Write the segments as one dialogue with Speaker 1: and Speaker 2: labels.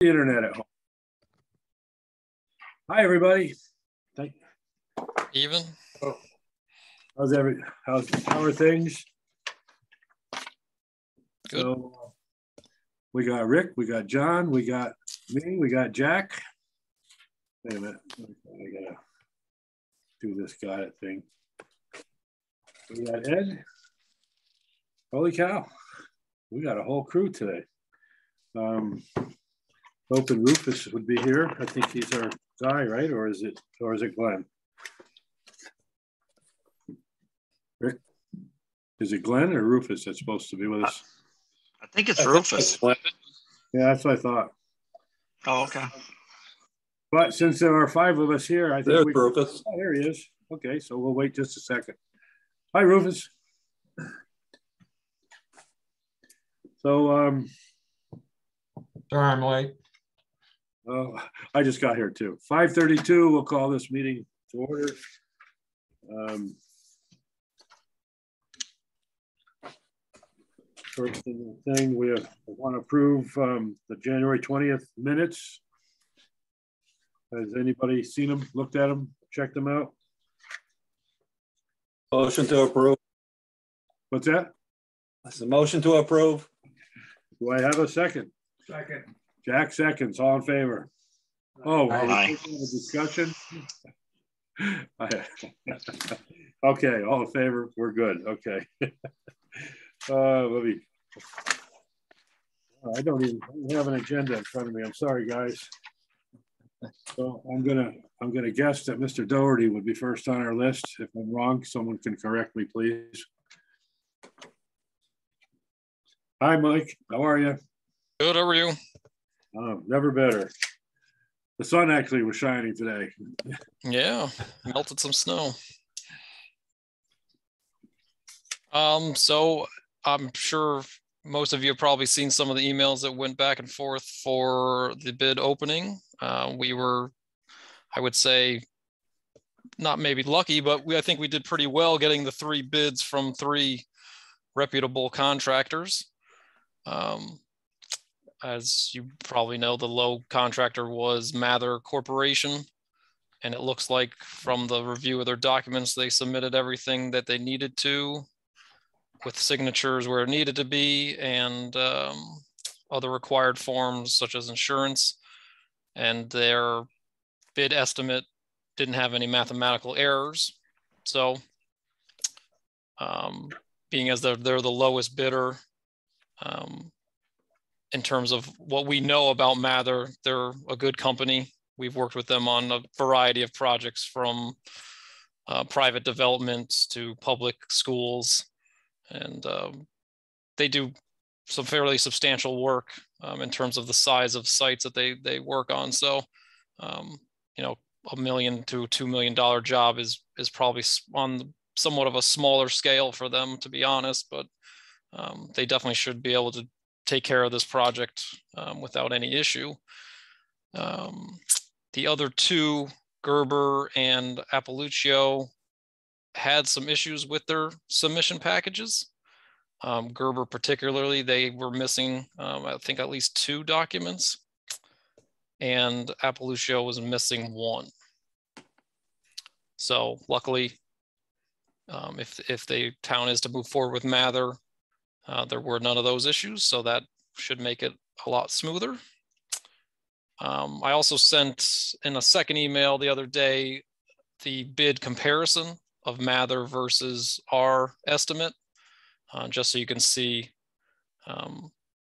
Speaker 1: the internet at home. Hi, everybody.
Speaker 2: Even.
Speaker 1: How are things?
Speaker 2: Good.
Speaker 1: So we got Rick, we got John, we got me, we got Jack. Wait a minute. I gotta do this guy thing. We got Ed. Holy cow. We got a whole crew today. Hoping Rufus would be here. I think he's our guy, right? Or is it Glenn? Rick? Is it Glenn or Rufus that's supposed to be with us?
Speaker 3: I think it's Rufus.
Speaker 1: Yeah, that's what I thought.
Speaker 3: Oh, okay.
Speaker 1: But since there are 5 of us here, I think
Speaker 4: Rufus.
Speaker 1: Oh, there he is. Okay, so we'll wait just a second. Hi, Rufus. So,
Speaker 4: Sorry, I'm late.
Speaker 1: oh, I just got here too. 5:32. We'll call this meeting to order. First thing we want to approve the January 20th minutes. Has anybody seen them, looked at them, checked them out?
Speaker 4: Motion to approve.
Speaker 1: What's that?
Speaker 4: That's a motion to approve.
Speaker 1: Do I have a second?
Speaker 4: Second.
Speaker 1: Jack seconds. All in favor? Oh,
Speaker 3: Aye.
Speaker 1: discussion. Okay, all in favor. We're good. Okay. Let me. I don't have an agenda in front of me. I'm sorry, guys. So I'm gonna guess that Mr. Doherty would be first on our list. If I'm wrong, someone can correct me, please. Hi, Mike. How are you?
Speaker 2: Good. How are you?
Speaker 1: Never better. The sun actually was shining today.
Speaker 2: Yeah, melted some snow. So I'm sure most of you have probably seen some of the emails that went back and forth for the bid opening. We were, I would say, not maybe lucky, but I think we did pretty well getting the 3 bids from 3 reputable contractors. As you probably know, the low contractor was Mather Corporation, and it looks like from the review of their documents, they submitted everything that they needed to, with signatures where it needed to be, and other required forms such as insurance, and their bid estimate didn't have any mathematical errors. So being as they're the lowest bidder, in terms of what we know about Mather, they're a good company. We've worked with them on a variety of projects, from private developments to public schools. And they do some fairly substantial work in terms of the size of sites that they work on. So, you know, $1 million to $2 million job is probably on somewhat of a smaller scale for them, to be honest. But they definitely should be able to take care of this project without any issue. The other 2, Gerber and Appaluccio, had some issues with their submission packages. Gerber particularly, they were missing, I think, at least 2 documents, and Appaluccio was missing 1. So luckily, if the town is to move forward with Mather, there were none of those issues, so that should make it a lot smoother. I also sent in a second email the other day the bid comparison of Mather versus our estimate, just so you can see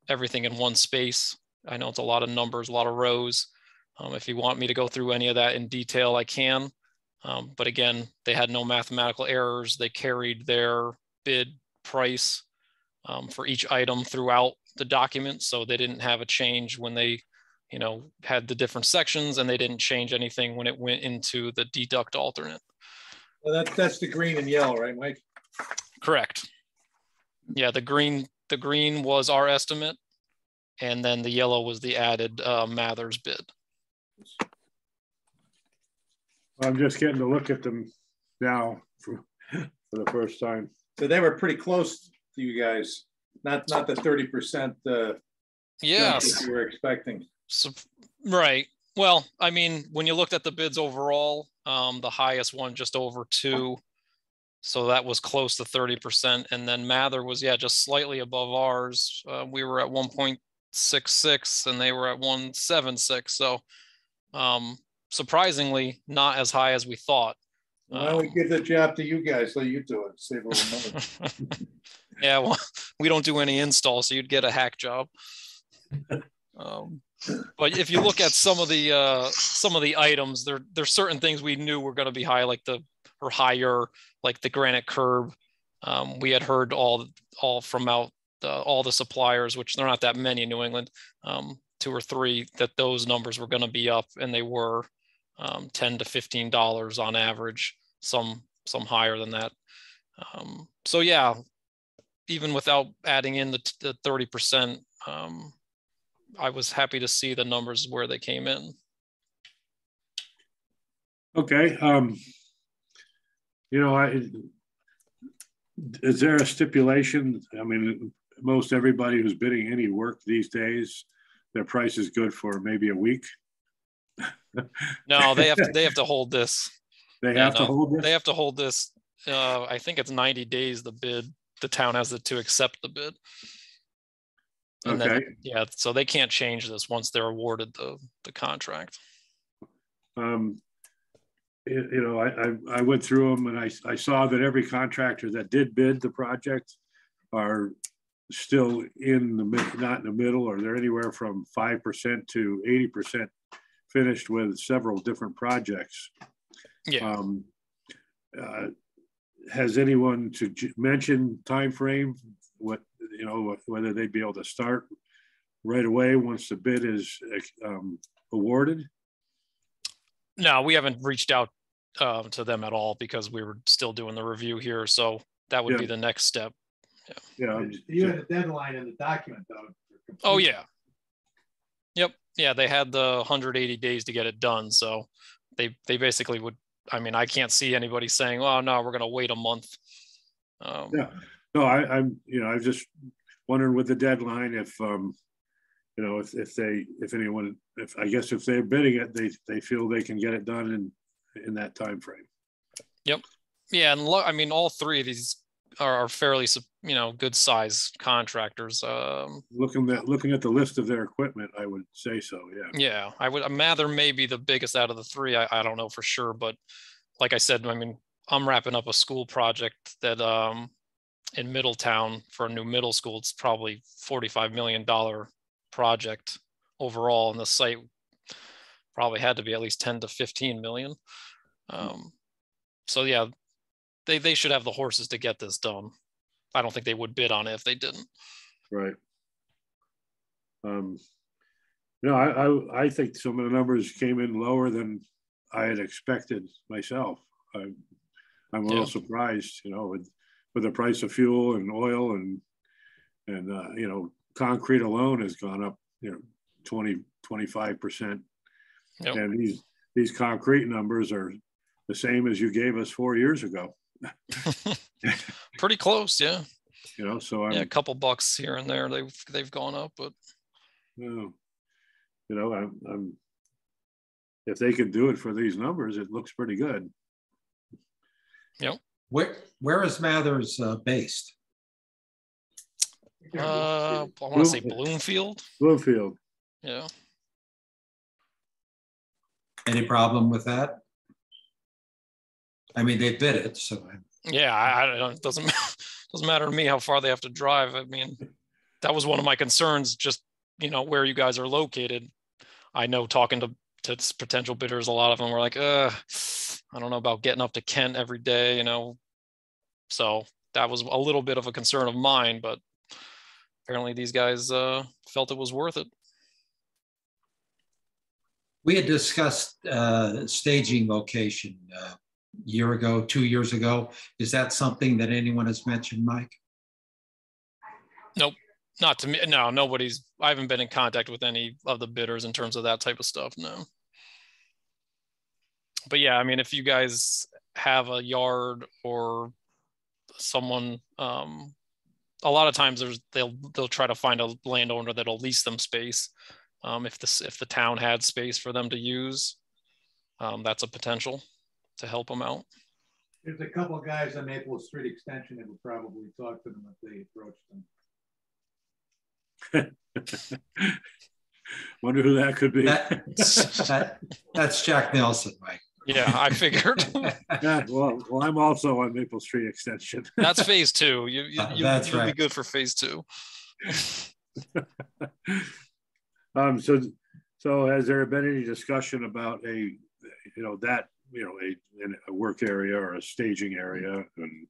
Speaker 2: everything in one space. I know it's a lot of numbers, a lot of rows. If you want me to go through any of that in detail, I can. But again, they had no mathematical errors. They carried their bid price for each item throughout the document, so they didn't have a change when they, you know, had the different sections, and they didn't change anything when it went into the deduct alternate.
Speaker 5: Well, that's the green and yellow, right, Mike?
Speaker 2: Correct. Yeah, the green was our estimate, and then the yellow was the added Mather's bid.
Speaker 1: I'm just getting to look at them now for the first time.
Speaker 5: So they were pretty close to you guys, not the 30%
Speaker 2: yes,
Speaker 5: you were expecting.
Speaker 2: So, right. Well, I mean, when you looked at the bids overall, the highest one just over 2. So that was close to 30%. And then Mather was, yeah, just slightly above ours. We were at 1.66 and they were at 1.76. So surprisingly, not as high as we thought.
Speaker 5: Why don't we give the job to you guys? Let you do it. Save a little money.
Speaker 2: Yeah, well, we don't do any install, so you'd get a hack job. But if you look at some of the items, there's certain things we knew were going to be high, like higher, like the granite curb. We had heard all from all the suppliers, which they're not that many in New England, 2 or 3, that those numbers were going to be up, and they were $10 to $15 on average. Some higher than that. So yeah, even without adding in the 30%. I was happy to see the numbers where they came in.
Speaker 1: Okay. Is there a stipulation? I mean, most everybody who's bidding any work these days, their price is good for maybe a week.
Speaker 2: No, they have to hold this.
Speaker 1: They have to hold this?
Speaker 2: They have to hold this. I think it's 90 days, the bid. The town has to accept the bid. And
Speaker 1: okay.
Speaker 2: Then, yeah, so they can't change this once they're awarded the contract.
Speaker 1: I went through them and I saw that every contractor that did bid the project are still not in the middle, or they're anywhere from 5% to 80% finished with several different projects.
Speaker 2: Yeah.
Speaker 1: Has anyone to mention time frame? Whether they'd be able to start right away once the bid is awarded?
Speaker 2: No, we haven't reached out to them at all because we were still doing the review here. So that would be the next step.
Speaker 1: Yeah.
Speaker 5: You had a deadline in the document, though.
Speaker 2: Oh, yeah. Yep. Yeah, they had the 180 days to get it done. So they basically would. I mean, I can't see anybody saying, "Oh no, we're going to wait a month."
Speaker 1: Yeah. No, I'm just wondering with the deadline if if they're bidding it, they feel they can get it done in that time frame.
Speaker 2: Yep. Yeah, and I mean, all 3 of these are fairly good size contractors.
Speaker 1: Looking at the list of their equipment, I would say so. Yeah.
Speaker 2: Yeah, I would. Mather may be the biggest out of the 3. I don't know for sure, but like I said, I mean, I'm wrapping up a school project that in Middletown for a new middle school. It's probably $45 million project overall, and the site probably had to be at least 10 to 15 million. So yeah, they should have the horses to get this done. I don't think they would bid on it if they didn't.
Speaker 1: Right. I think some of the numbers came in lower than I had expected myself. I'm a little surprised, with the price of fuel and oil and concrete alone has gone up, 20-25%. Yep. And these concrete numbers are the same as you gave us 4 years ago.
Speaker 2: Pretty close, yeah.
Speaker 1: So
Speaker 2: a couple bucks here and there they've gone up, but
Speaker 1: I'm if they could do it for these numbers, it looks pretty good.
Speaker 2: Yep.
Speaker 4: Where is Mathers based?
Speaker 2: I want to say Bloomfield.
Speaker 1: Bloomfield.
Speaker 2: Yeah.
Speaker 4: Any problem with that? I mean, they bid it, so.
Speaker 2: Yeah, I don't. It doesn't matter to me how far they have to drive. I mean, that was one of my concerns. Just where you guys are located. I know talking to potential bidders, a lot of them were like, I don't know about getting up to Kent every day, So that was a little bit of a concern of mine, but apparently these guys felt it was worth it.
Speaker 4: We had discussed staging location a year ago, 2 years ago. Is that something that anyone has mentioned, Mike?
Speaker 2: Nope, not to me. No, I haven't been in contact with any of the bidders in terms of that type of stuff. No. But yeah, I mean, if you guys have a yard or someone, a lot of times they'll try to find a landowner that'll lease them space. If the town had space for them to use, that's a potential to help them out.
Speaker 6: There's a couple of guys on Maple Street Extension that would probably talk to them if they approached them.
Speaker 1: Wonder who that could be.
Speaker 4: That's Jack Nelson, Mike.
Speaker 2: Yeah, I figured.
Speaker 1: Yeah, well, I'm also on Maple Street Extension.
Speaker 2: That's phase 2.
Speaker 4: That's
Speaker 2: you'll
Speaker 4: right.
Speaker 2: be good for phase 2.
Speaker 1: So has there been any discussion about a work area or a staging area and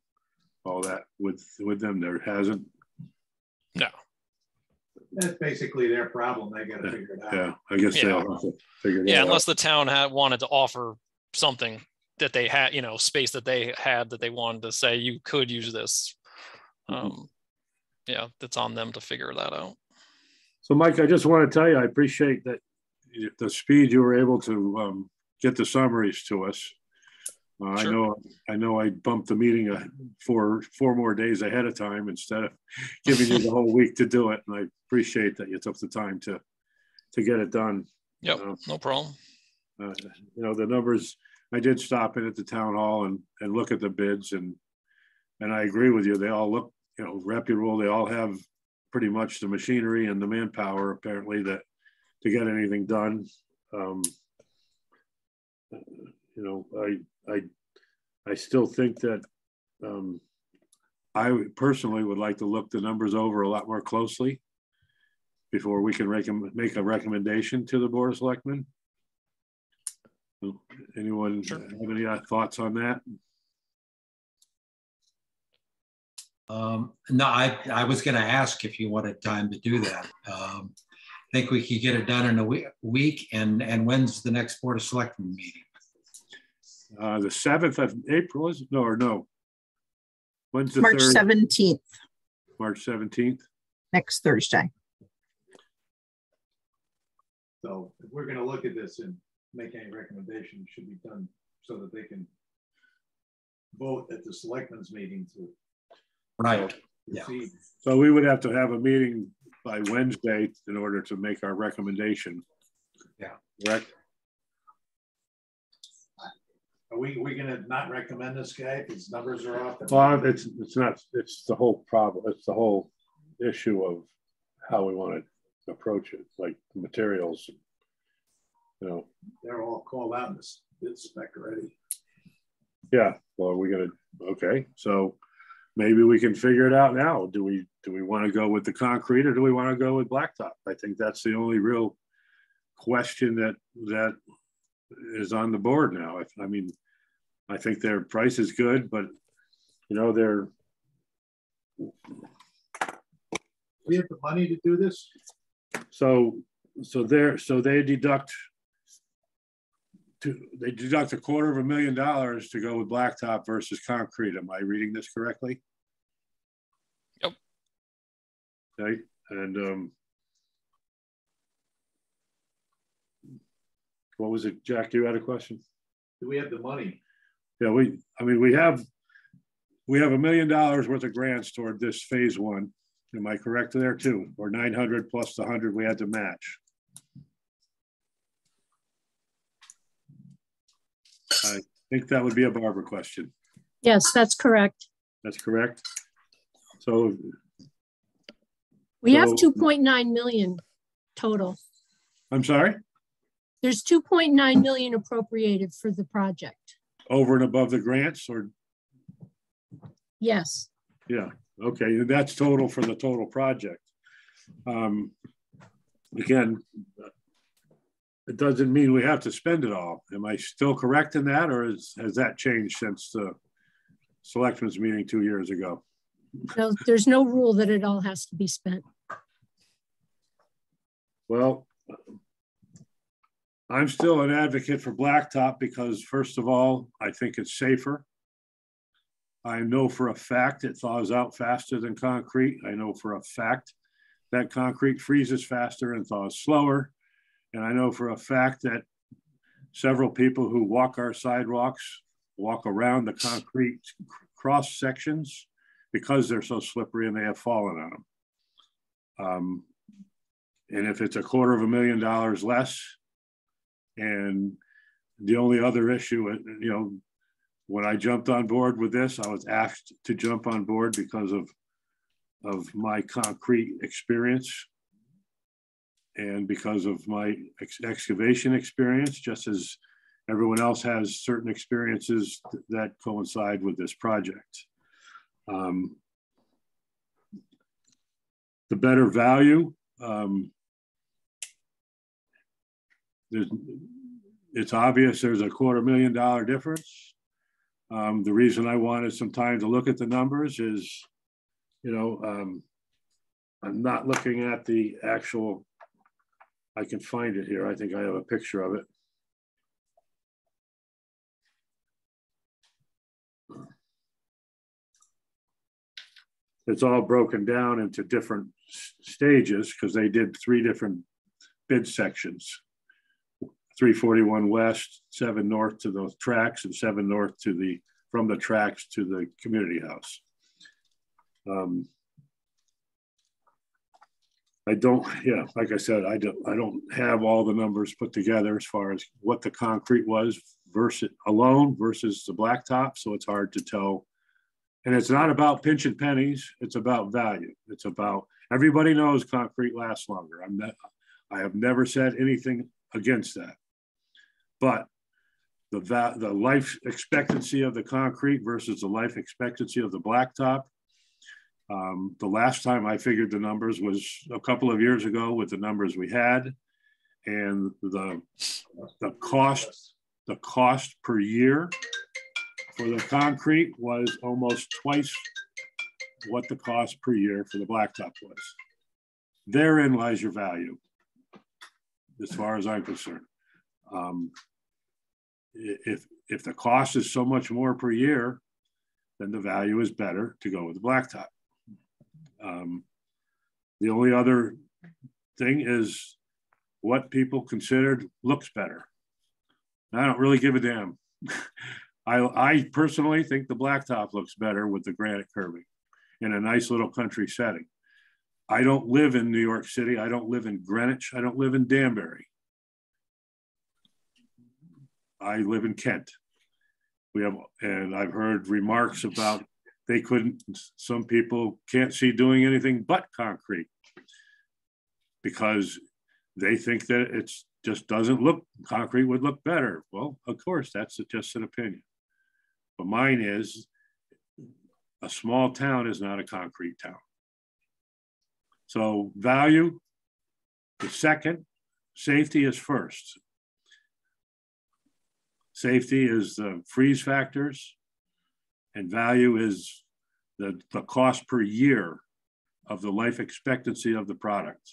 Speaker 1: all that with them? There hasn't.
Speaker 2: No.
Speaker 6: That's basically their problem. They got to figure it out.
Speaker 1: Yeah, I guess they'll have to figure it out.
Speaker 2: Yeah, unless the town wanted to offer something that they had, space that they had that they wanted to say you could use this. Yeah, that's on them to figure that out.
Speaker 1: So, Mike, I just want to tell you, I appreciate that the speed you were able to get the summaries to us. Sure. I know I bumped the meeting for 4 more days ahead of time instead of giving you the whole week to do it. And I appreciate that you took the time to get it done.
Speaker 2: Yep, no problem.
Speaker 1: The numbers, I did stop in at the town hall and look at the bids, and I agree with you. They all look, reputable. They all have pretty much the machinery and the manpower apparently to get anything done. I still think that I personally would like to look the numbers over a lot more closely before we can make a recommendation to the Board of Selectmen. Anyone have any thoughts on that?
Speaker 4: No, I was going to ask if you wanted time to do that. I think we could get it done in a week. And when's the next Board of Selectmen meeting?
Speaker 1: The 7th of April is no. When's the
Speaker 7: March
Speaker 1: 3rd?
Speaker 7: 17th.
Speaker 1: March 17th.
Speaker 7: Next Thursday.
Speaker 6: So if we're going to look at this and make any recommendations, it should be done so that they can vote at the selectmen's meeting to
Speaker 4: Right.
Speaker 6: proceed.
Speaker 4: Yeah.
Speaker 1: So we would have to have a meeting by Wednesday in order to make our recommendation.
Speaker 4: Yeah.
Speaker 1: Correct?
Speaker 6: Are we going to not recommend this guy if his numbers are off?
Speaker 1: Well, it's not. It's the whole problem. It's the whole issue of how we want to approach it, like the materials.
Speaker 6: They're all called out in this bid spec already.
Speaker 1: Yeah. Well, we're gonna. Okay. So maybe we can figure it out now. Do we want to go with the concrete or do we want to go with blacktop? I think that's the only real question that is on the board now. I mean, I think their price is good, but they're.
Speaker 6: We have the money to do this.
Speaker 1: So they deduct $250,000 to go with blacktop versus concrete. Am I reading this correctly?
Speaker 2: Yep.
Speaker 1: Okay, and what was it, Jack? You had a question?
Speaker 6: Do we have the money?
Speaker 1: Yeah, we have $1 million worth of grants toward this phase 1. Am I correct there too? Or 900 plus the 100 we had to match? I think that would be a Barbara question.
Speaker 8: Yes, that's correct.
Speaker 1: That's correct. So
Speaker 8: We have 2.9 million total.
Speaker 1: I'm sorry?
Speaker 8: There's 2.9 million appropriated for the project.
Speaker 1: Over and above the grants, or?
Speaker 8: Yes.
Speaker 1: Yeah, okay, that's total for the total project. Again, it doesn't mean we have to spend it all. Am I still correct in that, or has that changed since the selectmen's meeting 2 years ago?
Speaker 8: No, there's no rule that it all has to be spent.
Speaker 1: Well, I'm still an advocate for blacktop because, first of all, I think it's safer. I know for a fact it thaws out faster than concrete. I know for a fact that concrete freezes faster and thaws slower. And I know for a fact that several people who walk our sidewalks walk around the concrete cross sections because they're so slippery and they have fallen on them. And if it's $250,000 less, and the only other issue, you know, when I jumped on board with this, I was asked to jump on board because of my concrete experience and because of my excavation experience, just as everyone else has certain experiences that coincide with this project. The better value, it's obvious there's a $250,000 difference. The reason I wanted some time to look at the numbers is, you know, I'm not looking at the actual, I can find it here. I think I have a picture of it. It's all broken down into different stages because they did 3 different bid sections. 341 west, 7 north to those tracks, and 7 north to the, from the tracks to the community house. I don't, yeah, like I said, I don't have all the numbers put together as far as what the concrete was versus alone versus the blacktop. So it's hard to tell. And it's not about pinching pennies. It's about value. It's about, everybody knows concrete lasts longer. I have never said anything against that. But the life expectancy of the concrete versus the life expectancy of the blacktop. The last time I figured the numbers was a couple of years ago with the numbers we had, and the cost per year for the concrete was almost twice what the cost per year for the blacktop was. Therein lies your value, as far as I'm concerned. If the cost is so much more per year, then the value is better to go with the blacktop. The only other thing is what people considered looks better. I don't really give a damn. I personally think the blacktop looks better with the granite curving in a nice little country setting. I don't live in New York City. I don't live in Greenwich. I don't live in Danbury. I live in Kent. And I've heard remarks about they couldn't, some people can't see doing anything but concrete because they think that it's just doesn't look, concrete would look better. Well, of course, that's just an opinion. But mine is, a small town is not a concrete town. So value is second, safety is first. Safety is the freeze factors, and value is the cost per year of the life expectancy of the product.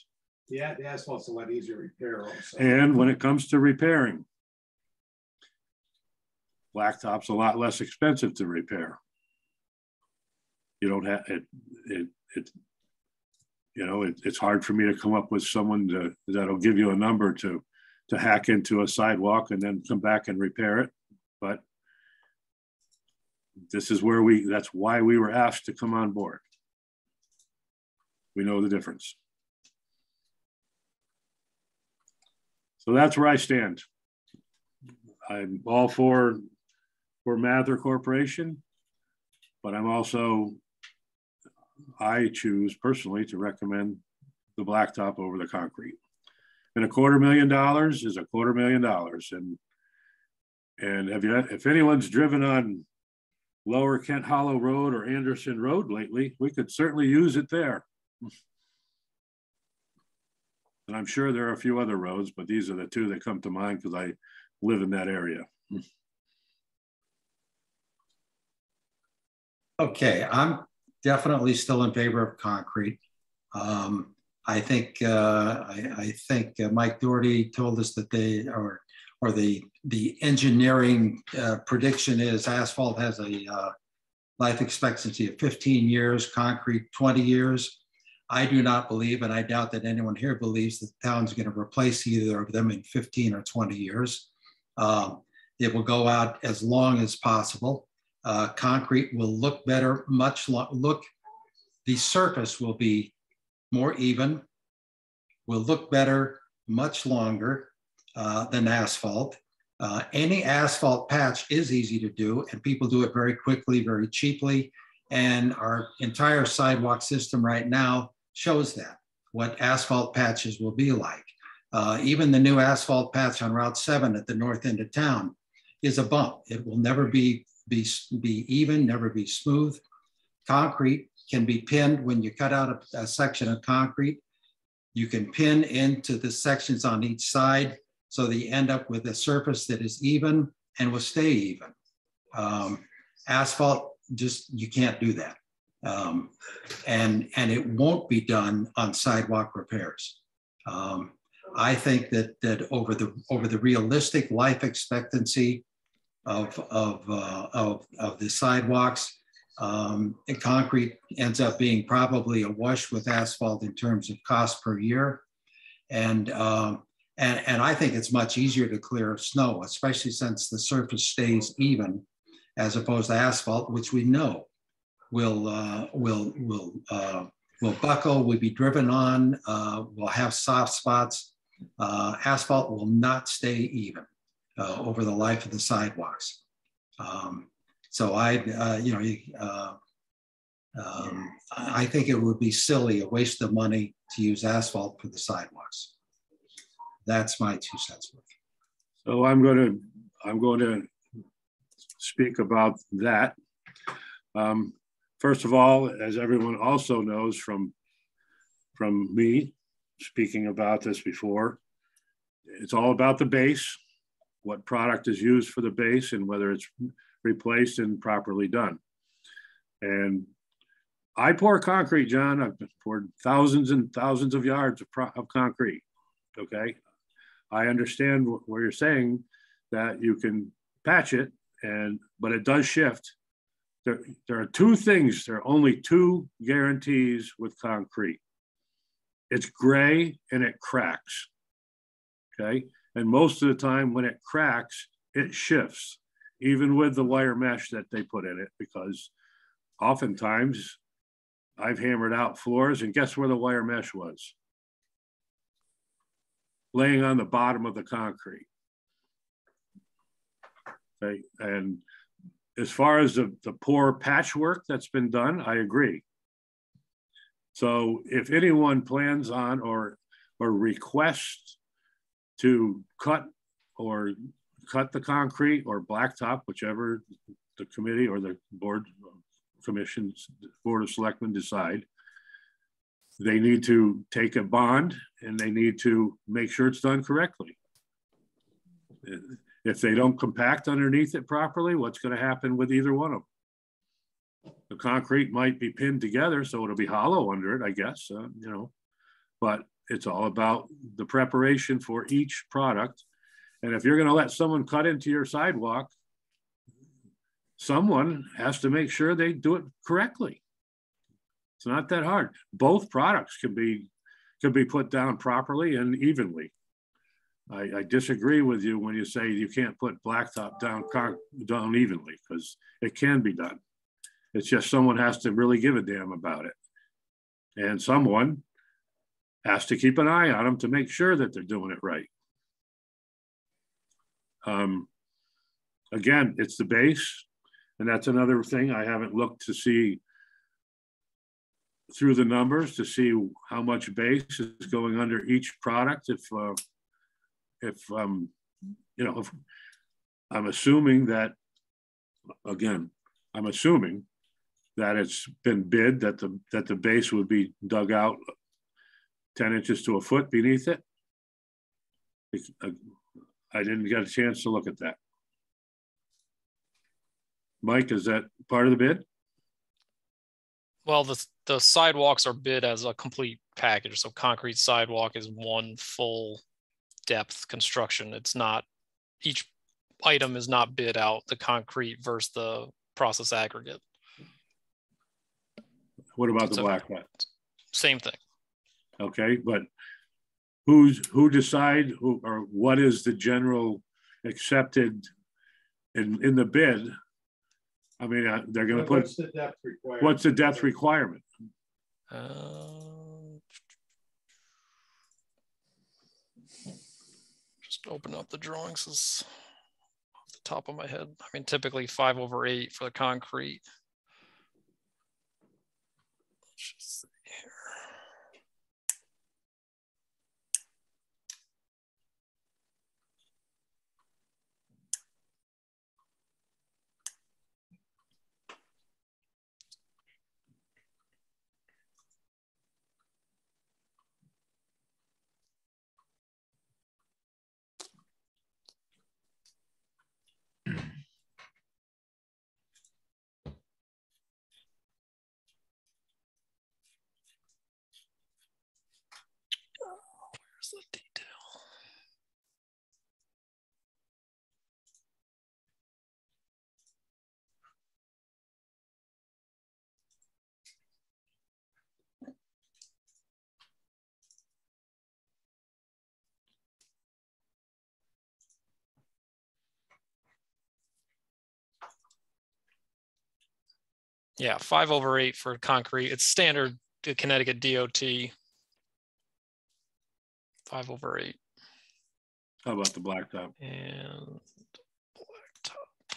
Speaker 6: Yeah, the asphalt's a lot easier to repair also. And
Speaker 1: when it comes to repairing, blacktop's a lot less expensive to repair. You don't have it's hard for me to come up with someone that'll give you a number to hack into a sidewalk and then come back and repair it. But this is where that's why we were asked to come on board. We know the difference. So that's where I stand. I'm all for Mather Corporation, but I'm also, I choose personally to recommend the blacktop over the concrete. And $250,000 is $250,000. And if anyone's driven on Lower Kent Hollow Road or Anderson Road lately, we could certainly use it there. And I'm sure there are a few other roads, but these are the two that come to mind because I live in that area.
Speaker 4: Okay, I'm definitely still in favor of concrete. I think Mike Doherty told us that the engineering prediction is asphalt has a life expectancy of 15 years, concrete 20 years. I do not believe, and I doubt that anyone here believes that the town's going to replace either of them in 15 or 20 years. It will go out as long as possible. Concrete will look better, the surface will be more even. will look better much longer than asphalt. Any asphalt patch is easy to do, and people do it very quickly, very cheaply. And our entire sidewalk system right now shows that, what asphalt patches will be like. Even the new asphalt patch on Route 7 at the north end of town is a bump. It will never be even, never be smooth. Concrete can be pinned when you cut out a section of concrete. You can pin into the sections on each side so that you end up with a surface that is even and will stay even. Asphalt, just, you can't do that. And it won't be done on sidewalk repairs. I think that over the realistic life expectancy of the sidewalks, and concrete ends up being probably a wash with asphalt in terms of cost per year. And I think it's much easier to clear snow, especially since the surface stays even, as opposed to asphalt, which we know will buckle, will be driven on, will have soft spots. Asphalt will not stay even over the life of the sidewalks. So I think it would be silly, a waste of money to use asphalt for the sidewalks. That's my 2 cents worth.
Speaker 1: So I'm going to speak about that. First of all, as everyone also knows from me speaking about this before, it's all about the base, what product is used for the base, and whether it's replaced and properly done. And I pour concrete, John. I've poured thousands and thousands of yards of concrete. Okay, I understand what you're saying, that you can patch it, but it does shift. There are 2 things. There are only 2 guarantees with concrete. It's gray and it cracks. Okay, and most of the time when it cracks, it shifts, even with the wire mesh that they put in it, because oftentimes I've hammered out floors and guess where the wire mesh was? Laying on the bottom of the concrete. Okay, and as far as the poor patchwork that's been done, I agree. So if anyone plans on or requests to cut the concrete or blacktop, whichever the committee or the board of selectmen decide, they need to take a bond and they need to make sure it's done correctly. If they don't compact underneath it properly, what's going to happen with either one of them? The concrete might be pinned together, so it'll be hollow under it, I guess, but it's all about the preparation for each product. And if you're going to let someone cut into your sidewalk, someone has to make sure they do it correctly. It's not that hard. Both products can be put down properly and evenly. I disagree with you when you say you can't put blacktop down evenly, because it can be done. It's just someone has to really give a damn about it. And someone has to keep an eye on them to make sure that they're doing it right. Again, it's the base. And that's another thing. I haven't looked to see through the numbers to see how much base is going under each product. If I'm assuming that, again, I'm assuming that it's been bid that the base would be dug out 10 inches to a foot beneath it. I didn't get a chance to look at that. Mike, is that part of the bid?
Speaker 2: Well, the sidewalks are bid as a complete package. So concrete sidewalk is one full depth construction. It's not, each item is not bid out, the concrete versus the process aggregate.
Speaker 1: What about the blacktop?
Speaker 2: Same thing.
Speaker 1: Okay, but who decide or what is the general accepted in the bid? I mean, they're going to put.
Speaker 6: What's the depth requirement?
Speaker 1: What's the depth requirement?
Speaker 2: Just open up the drawings off the top of my head. I mean, typically 5/8 for the concrete. Let's just see here. Where's the detail? Yeah, 5/8 for concrete. It's standard Connecticut DOT. 5/8.
Speaker 1: How about the blacktop?
Speaker 2: And blacktop.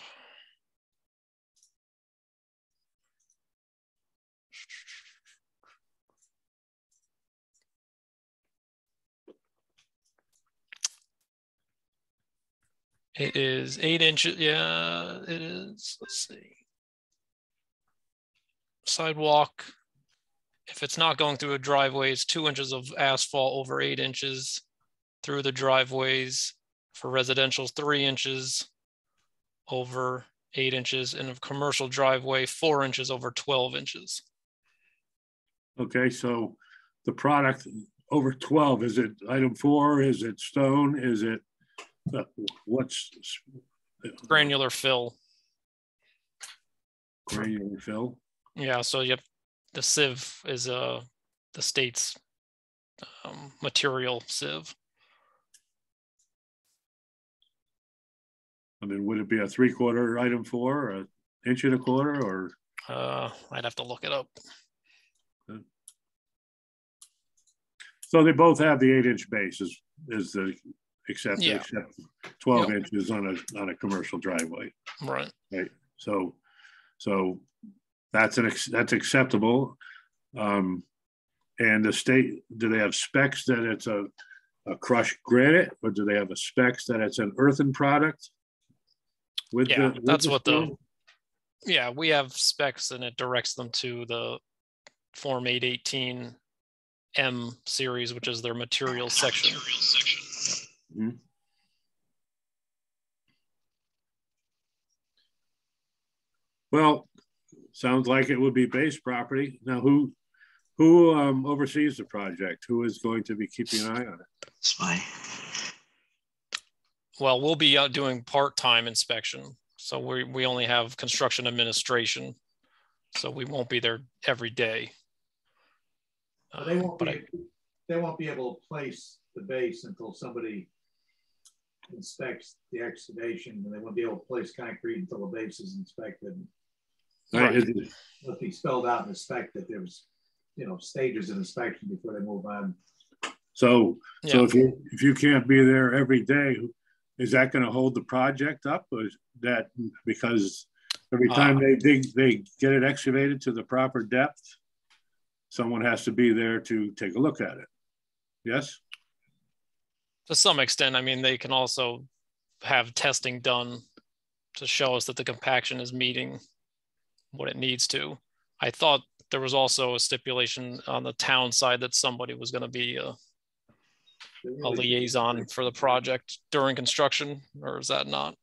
Speaker 2: It is 8 inches. Yeah, it is. Let's see. Sidewalk. If it's not going through a driveway, it's 2 inches of asphalt over 8 inches through the driveways. For residential, 3 inches over 8 inches, and a commercial driveway, 4 inches over 12 inches.
Speaker 1: Okay, so the product over 12, is it item 4? Is it stone? Is it what's
Speaker 2: Granular fill.
Speaker 1: Granular fill.
Speaker 2: Yeah, so yep, the sieve is the state's material sieve.
Speaker 1: I mean, would it be a 3/4 item 4, or an 1.25 inches, or?
Speaker 2: I'd have to look it up.
Speaker 1: So they both have the 8-inch base is the except 12 inches on a commercial driveway.
Speaker 2: Right.
Speaker 1: Right. So that's acceptable. And the state, do they have specs that it's a crushed granite, or do they have a specs that it's an earthen product? We
Speaker 2: have specs, and it directs them to the Form 818 M series, which is their materials section.
Speaker 1: Mm-hmm. Well, sounds like it would be base property. Now, who oversees the project? Who is going to be keeping an eye on it?
Speaker 3: That's fine.
Speaker 2: Well, we'll be out doing part-time inspection. So we only have construction administration. So we won't be there every day.
Speaker 6: They won't be able to place the base until somebody inspects the excavation, and they won't be able to place concrete until the base is inspected.
Speaker 1: Right.
Speaker 6: It'll be spelled out and inspected. There's, stages of inspection before they move on.
Speaker 1: So if you can't be there every day, is that going to hold the project up? Or is that because every time they get it excavated to the proper depth, someone has to be there to take a look at it? Yes?
Speaker 2: To some extent. I mean, they can also have testing done to show us that the compaction is meeting what it needs to. I thought there was also a stipulation on the town side that somebody was going to be a liaison for the project during construction, or is that not?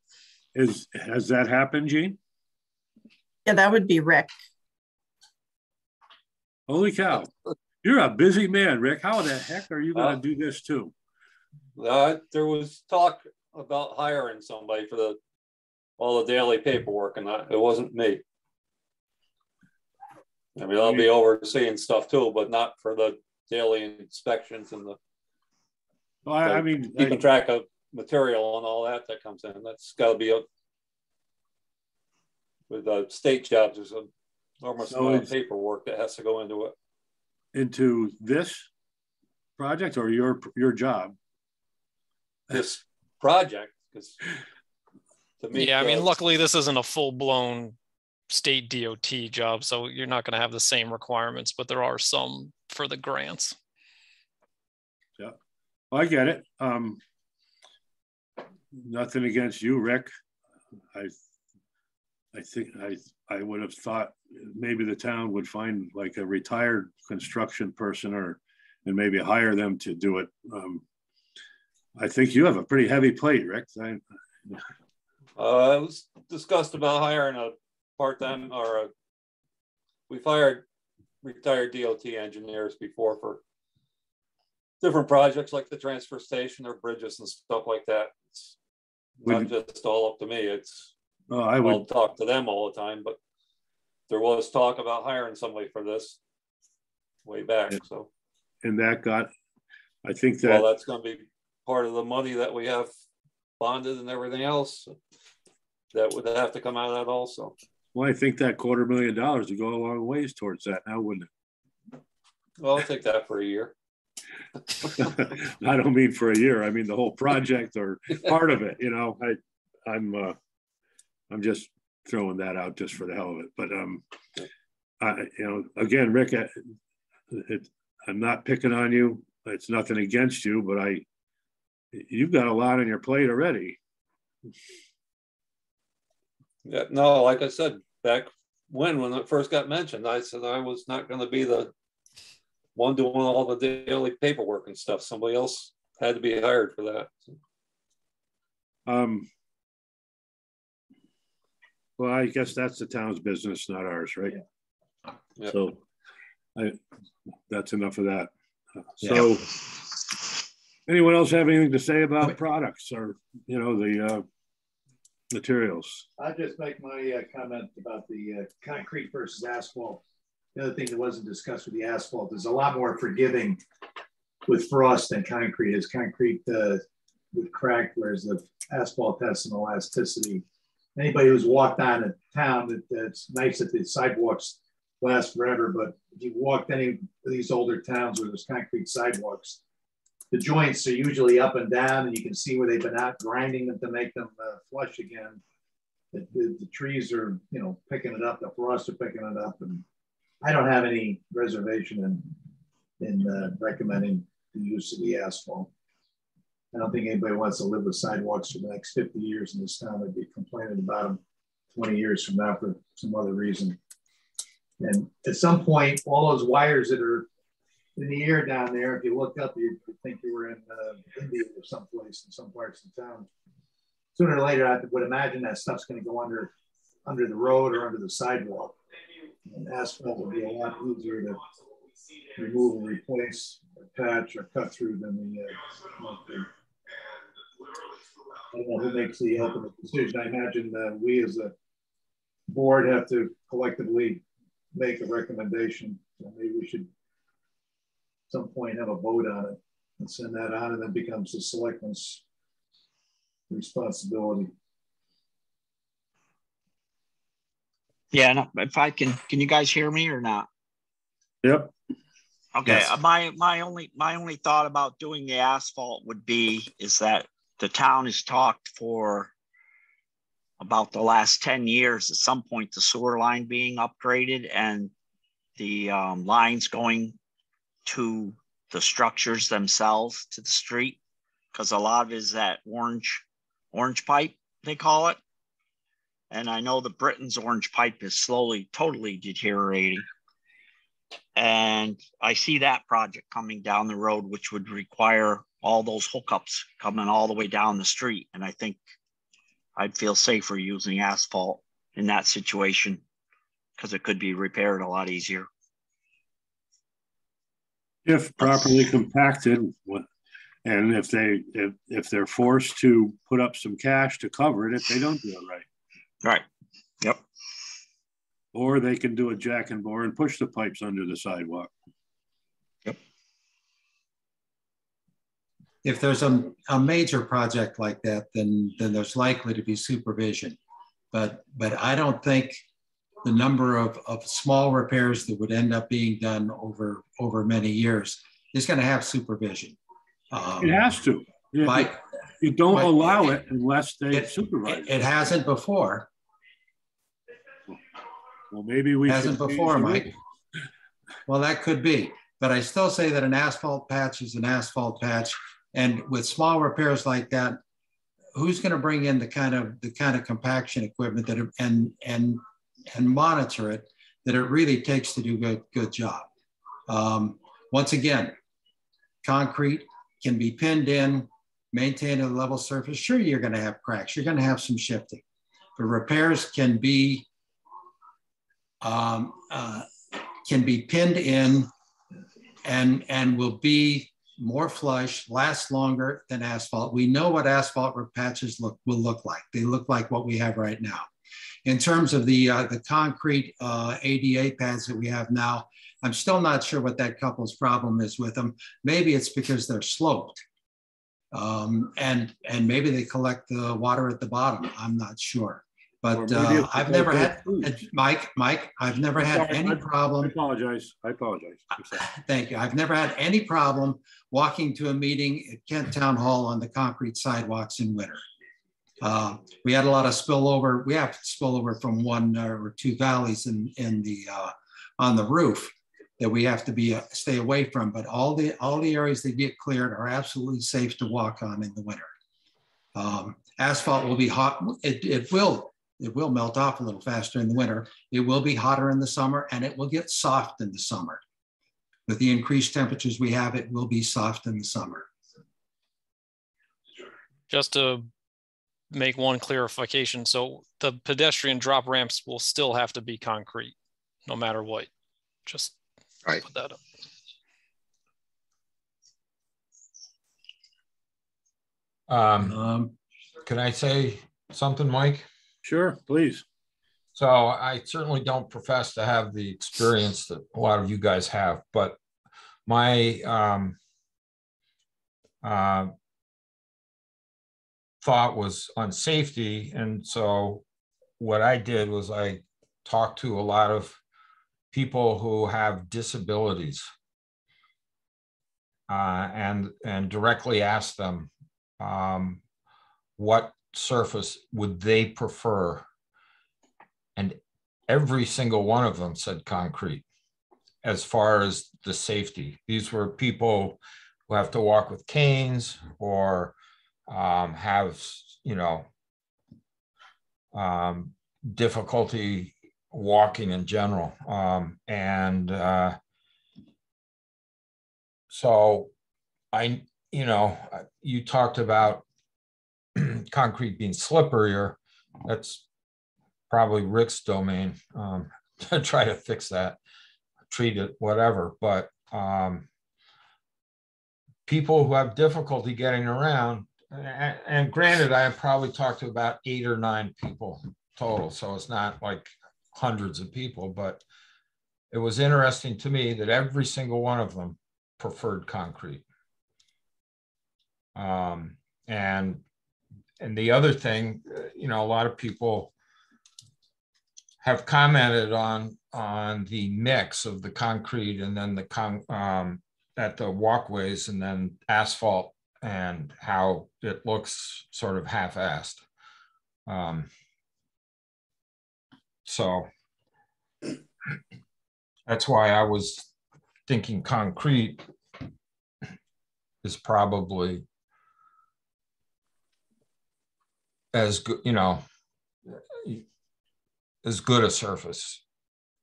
Speaker 1: Has that happened, Gene?
Speaker 7: Yeah, that would be Rick.
Speaker 1: Holy cow. You're a busy man, Rick. How the heck are you going to do this too?
Speaker 9: There was talk about hiring somebody for all the daily paperwork, and it wasn't me. I mean, I'll be overseeing stuff too, but not for the daily inspections and keeping track of material and all that comes in. That's got to be with the state jobs. There's an enormous amount of paperwork that has to go into it.
Speaker 1: Into this project or your job?
Speaker 9: This project. Because to me,
Speaker 2: yeah, I mean, luckily this isn't a full-blown state DOT job, so you're not going to have the same requirements, but there are some for the grants.
Speaker 1: Yeah, well, I get it. Nothing against you, Rick. I think I would have thought maybe the town would find like a retired construction person and maybe hire them to do it. I think you have a pretty heavy plate, Rick.
Speaker 9: It was discussed about hiring a part-time we've hired retired DOT engineers before for different projects like the transfer station or bridges and stuff like that. It's not just all up to me. It's I'll talk to them all the time, but there was talk about hiring somebody for this way back. So,
Speaker 1: and that got, I think that,
Speaker 9: well, that's going to be part of the money that we have bonded and everything else. That would have to come out of that also.
Speaker 1: Well, I think that $250,000 would go a long ways towards that now, wouldn't it?
Speaker 9: Well, I'll take that for a year.
Speaker 1: I don't mean for a year. I mean the whole project or part of it. You know, I'm just throwing that out just for the hell of it. But you know, again, Rick, I'm not picking on you. It's nothing against you, but you've got a lot on your plate already.
Speaker 9: Yeah, no, like I said, back when it first got mentioned, I said I was not going to be the one doing all the daily paperwork and stuff. Somebody else had to be hired for that.
Speaker 1: Well, I guess that's the town's business, not ours, right?
Speaker 9: Yeah.
Speaker 1: So that's enough of that. So anyone else have anything to say about products or, you know, the materials?
Speaker 6: I'll just make my comment about the concrete versus asphalt. The other thing that wasn't discussed with the asphalt is a lot more forgiving with frost than concrete is. Concrete would crack, whereas the asphalt has some elasticity. Anybody who's walked on a town, it's nice that the sidewalks last forever, but if you walked any of these older towns where there's concrete sidewalks, the joints are usually up and down, and you can see where they've been out grinding them to make them flush again. The trees are, you know, picking it up, the frost are picking it up, and I don't have any reservation in recommending the use of the asphalt. I don't think anybody wants to live with sidewalks for the next 50 years in this town. They'd be complaining about them 20 years from now for some other reason. And at some point, all those wires that are in the air down there, if you look up, you'd think you were in India or someplace in some parts of town. Sooner or later, I would imagine that stuff's going to go under the road or under the sidewalk. And asphalt would be a lot easier to remove and replace, or patch, or cut through than the I don't know who makes the ultimate decision. I imagine we as a board have to collectively make a recommendation. So maybe we should at some point have a vote on it and send that on, and then becomes the selectmen's responsibility.
Speaker 3: Yeah, no, if I can you guys hear me or not?
Speaker 1: Yep.
Speaker 3: Okay.
Speaker 1: Yes.
Speaker 3: My only thought about doing the asphalt would be is that the town has talked for about the last 10 years at some point the sewer line being upgraded and the lines going to the structures themselves to the street, because a lot of it is that orange pipe they call it. And I know the Britain's orange pipe is slowly, totally deteriorating. And I see that project coming down the road, which would require all those hookups coming all the way down the street. And I think I'd feel safer using asphalt in that situation because it could be repaired a lot easier.
Speaker 1: If properly compacted, and if they're forced to put up some cash to cover it if they don't do it right.
Speaker 3: Right. Yep.
Speaker 1: Or they can do a jack and bore and push the pipes under the sidewalk.
Speaker 3: Yep.
Speaker 4: If there's a major project like that, then there's likely to be supervision. But I don't think the number of small repairs that would end up being done over many years is going to have supervision.
Speaker 1: It has to. Yeah,
Speaker 4: Mike,
Speaker 1: you don't
Speaker 4: Mike,
Speaker 1: allow it unless they supervise.
Speaker 4: It hasn't before.
Speaker 1: Well, maybe we
Speaker 4: hasn't
Speaker 1: should
Speaker 4: before, Mike. Well, that could be, but I still say that an asphalt patch is an asphalt patch, and with small repairs like that, who's going to bring in the kind of compaction equipment that and monitor it that it really takes to do a good job. Once again, concrete can be pinned in, maintained at a level surface. Sure, you're going to have cracks. You're going to have some shifting, but repairs can be pinned in and will be more flush, last longer than asphalt. We know what asphalt patches will look like. They look like what we have right now. In terms of the concrete ADA pads that we have now, I'm still not sure what that couple's problem is with them. Maybe it's because they're sloped. And maybe they collect the water at the bottom. I'm not sure. But I've never had, Mike, I've never had any problem.
Speaker 1: I apologize.
Speaker 4: Thank you. I've never had any problem walking to a meeting at Kent Town Hall on the concrete sidewalks in winter. We had a lot of spillover. We have spillover from one or two valleys on the roof that we have to stay away from. But all the areas that get cleared are absolutely safe to walk on in the winter. Asphalt will be hot. It will melt off a little faster in the winter. It will be hotter in the summer, and it will get soft in the summer. With the increased temperatures we have, it will be soft in the summer.
Speaker 2: Just to make one clarification, so the pedestrian drop ramps will still have to be concrete, no matter what. Just put that up.
Speaker 10: Can I say something, Mike?
Speaker 1: Sure, please.
Speaker 10: So I certainly don't profess to have the experience that a lot of you guys have, but my thought was on safety. And so what I did was I talked to a lot of people who have disabilities and directly asked them what surface would they prefer, and every single one of them said concrete as far as the safety. These were people who have to walk with canes or have difficulty walking in general, so you talked about concrete being slipperier. That's probably Rick's domain to try to fix that, treat it, whatever. But people who have difficulty getting around, and granted, I have probably talked to about 8 or 9 people total, so it's not like hundreds of people, but it was interesting to me that every single one of them preferred concrete. And the other thing, a lot of people have commented on the mix of the concrete and then at the walkways and then asphalt and how it looks sort of half-assed. So that's why I was thinking concrete is probably as good, as good a surface,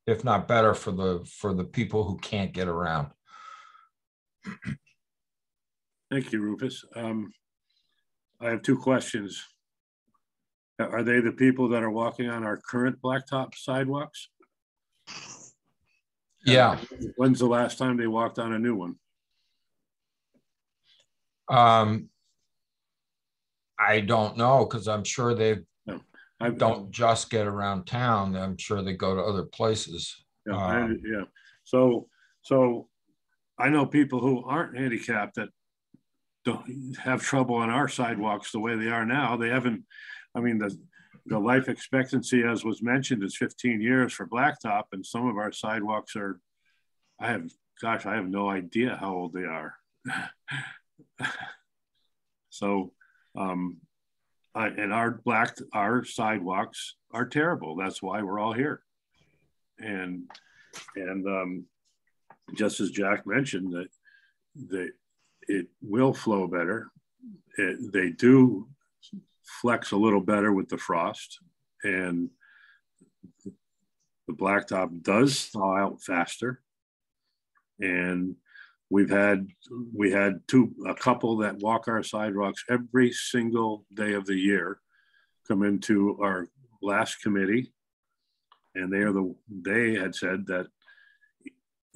Speaker 10: if not better, for the people who can't get around.
Speaker 1: Thank you, Rufus. I have 2 questions. Are they the people that are walking on our current blacktop sidewalks?
Speaker 10: Yeah.
Speaker 1: When's the last time they walked on a new one?
Speaker 10: I don't know, because I'm sure they don't just get around town. I'm sure they go to other places.
Speaker 1: Yeah. So I know people who aren't handicapped that don't have trouble on our sidewalks the way they are now. They haven't, the life expectancy, as was mentioned, is 15 years for blacktop, and some of our sidewalks are, I have no idea how old they are. So, and our sidewalks are terrible. That's why we're all here. And just as Jack mentioned, that it will flow better. They do flex a little better with the frost, and the blacktop does thaw out faster. And we had a couple that walk our sidewalks every single day of the year come into our last committee, and they had said that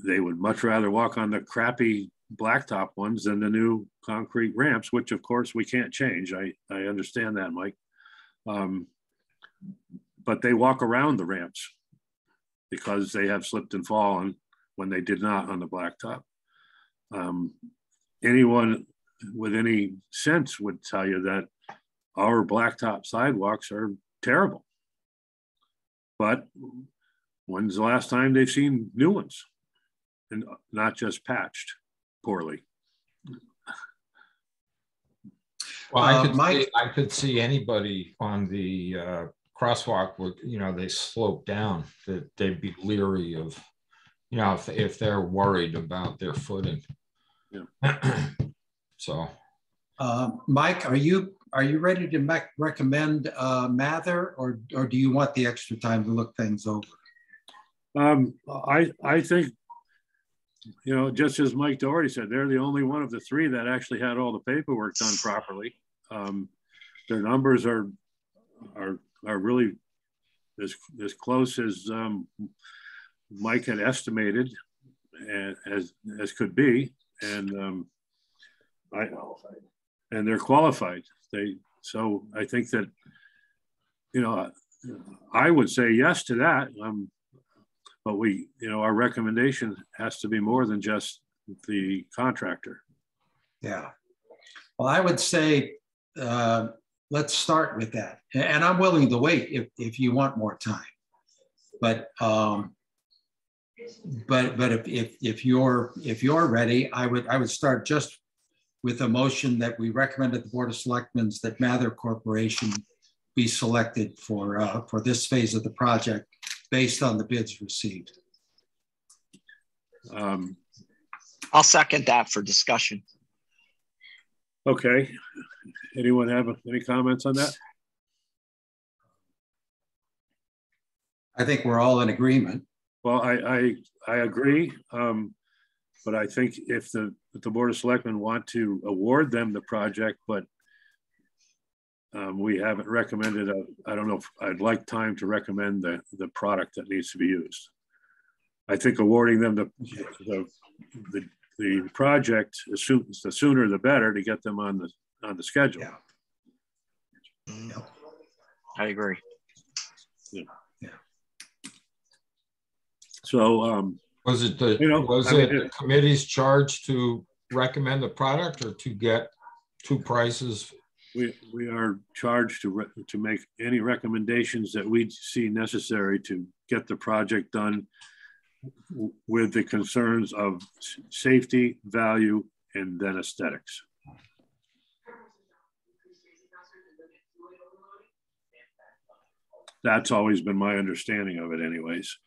Speaker 1: they would much rather walk on the crappy blacktop ones than the new concrete ramps, which of course we can't change. I understand that, Mike. But they walk around the ramps because they have slipped and fallen when they did not on the blacktop. Anyone with any sense would tell you that our blacktop sidewalks are terrible. But when's the last time they've seen new ones and not just patched poorly?
Speaker 10: Well, I could see anybody on the crosswalk would, they slope down, that they'd be leery of, if they're worried about their footing. Yeah. So,
Speaker 4: Mike, are you ready to recommend Mather, or do you want the extra time to look things over?
Speaker 1: I think, just as Mike Doherty said, they're the only one of the three that actually had all the paperwork done properly. Their numbers are really as close as Mike had estimated, as could be, and they're qualified. So I think that I would say yes to that. But our recommendation has to be more than just the contractor.
Speaker 4: Yeah. Well, I would say let's start with that, and I'm willing to wait if you want more time. But if you're ready, I would start just with a motion that we recommend at the Board of Selectmen that Mather Corporation be selected for this phase of the project based on the bids received.
Speaker 3: I'll second that for discussion.
Speaker 1: Okay. Anyone have any comments on that?
Speaker 4: I think we're all in agreement.
Speaker 1: Well, I agree, but I think if the Board of Selectmen want to award them the project, but we haven't recommended I don't know if I'd like time to recommend the product that needs to be used. I think awarding them the project the sooner the better to get them on the schedule.
Speaker 4: Yeah.
Speaker 3: I agree.
Speaker 1: Yeah. So
Speaker 10: was it the committee's charge to recommend the product, or to get two prices?
Speaker 1: We are charged to make any recommendations that we see necessary to get the project done with the concerns of safety, value, and then aesthetics. That's always been my understanding of it anyways.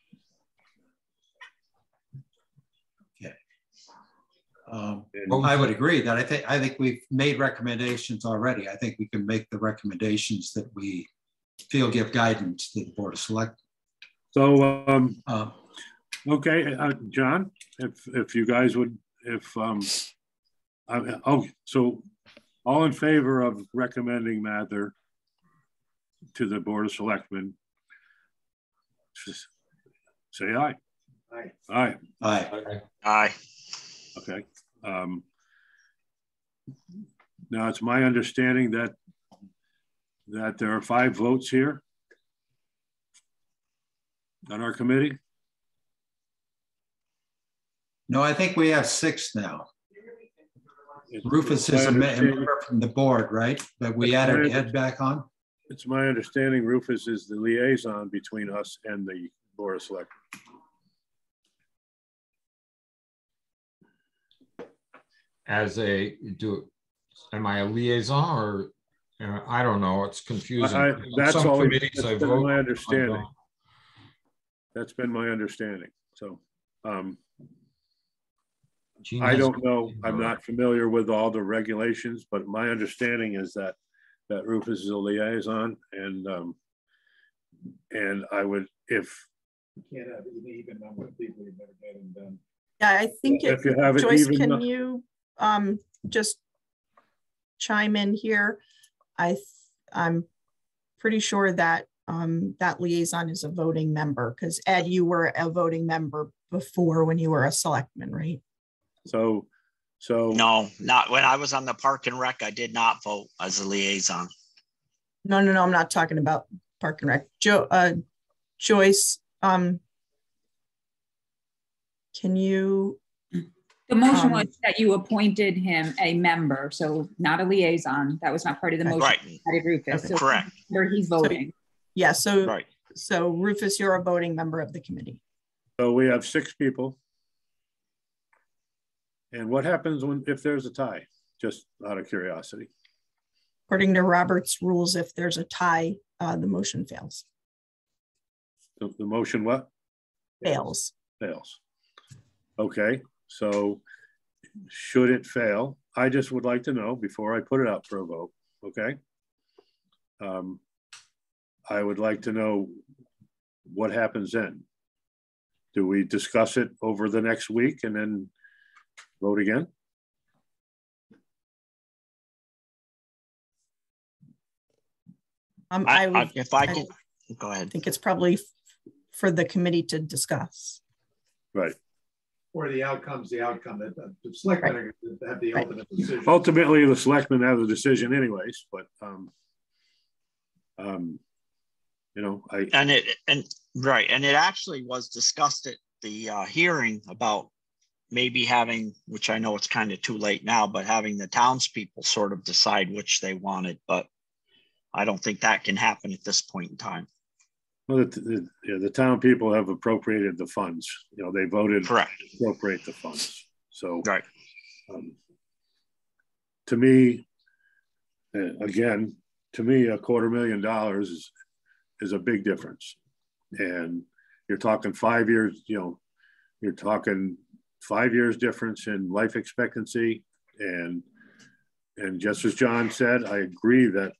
Speaker 4: I would agree that I think we've made recommendations already. I think we can make the recommendations that we feel give guidance to the Board of Selectmen.
Speaker 1: So, okay, John, if you guys would, so all in favor of recommending Mather to the Board of Selectmen, say aye.
Speaker 6: Aye.
Speaker 1: Aye.
Speaker 4: Aye.
Speaker 3: Aye.
Speaker 1: Okay. Now it's my understanding that there are 5 votes here on our committee.
Speaker 4: No, I think we have 6 now. Rufus is a member from the board, right? But we added Ed back on.
Speaker 1: It's my understanding Rufus is the liaison between us and the Board of Selectmen.
Speaker 10: As a am I a liaison or, I don't know, it's confusing.
Speaker 1: That's
Speaker 10: Some
Speaker 1: always
Speaker 10: committees I
Speaker 1: been
Speaker 10: vote,
Speaker 1: my
Speaker 10: I
Speaker 1: understanding.
Speaker 10: don't.
Speaker 1: That's been my understanding. So
Speaker 10: Gene
Speaker 1: I
Speaker 10: has-
Speaker 1: don't know. I'm not familiar with all the regulations, but my understanding is that Rufus is a liaison, and I would, if
Speaker 6: You can't have an even number of people you've never getting done.
Speaker 7: Yeah, I think
Speaker 1: if you have it
Speaker 7: Joyce,
Speaker 1: even,
Speaker 7: can you just chime in here? I'm pretty sure that that liaison is a voting member, because Ed, you were a voting member before when you were a selectman, right?
Speaker 1: so
Speaker 3: No, not when I was on the Park and Rec. I did not vote as a liaison.
Speaker 7: No, I'm not talking about Park and Rec. Joyce, can you?
Speaker 11: The motion was that you appointed him a member, so not a liaison. That was not part of the motion.
Speaker 3: Right.
Speaker 11: Rufus.
Speaker 7: Okay.
Speaker 11: So
Speaker 3: Correct.
Speaker 11: where he's voting.
Speaker 7: Yeah, so
Speaker 3: Right.
Speaker 7: So Rufus, you're a voting member of the committee.
Speaker 1: So we have 6 people. And what happens if there's a tie? Just out of curiosity.
Speaker 7: According to Robert's rules, if there's a tie, the motion fails.
Speaker 1: The motion what?
Speaker 7: Fails.
Speaker 1: Fails. Okay, so should it fail, I just would like to know before I put it out for a vote, okay? I would like to know what happens then. Do we discuss it over the next week and then vote again?
Speaker 7: I would,
Speaker 3: if I can, go ahead.
Speaker 7: I think it's probably for the committee to discuss.
Speaker 1: Right.
Speaker 6: Or the outcome's the outcome. The selectmen are going to have the ultimate decision.
Speaker 1: Ultimately, the selectmen have the decision anyways, but you know,
Speaker 3: and it actually was discussed at the hearing about maybe having, which I know it's kind of too late now, but having the townspeople sort of decide which they wanted, but I don't think that can happen at this point in time.
Speaker 1: well, the town people have appropriated the funds. You know, they voted
Speaker 3: Correct.
Speaker 1: to appropriate the funds. So,
Speaker 3: right.
Speaker 1: To me, again, to me, $250,000 is a big difference. And you're talking 5 years. You know, you're talking 5 years difference in life expectancy, and just as John said, I agree that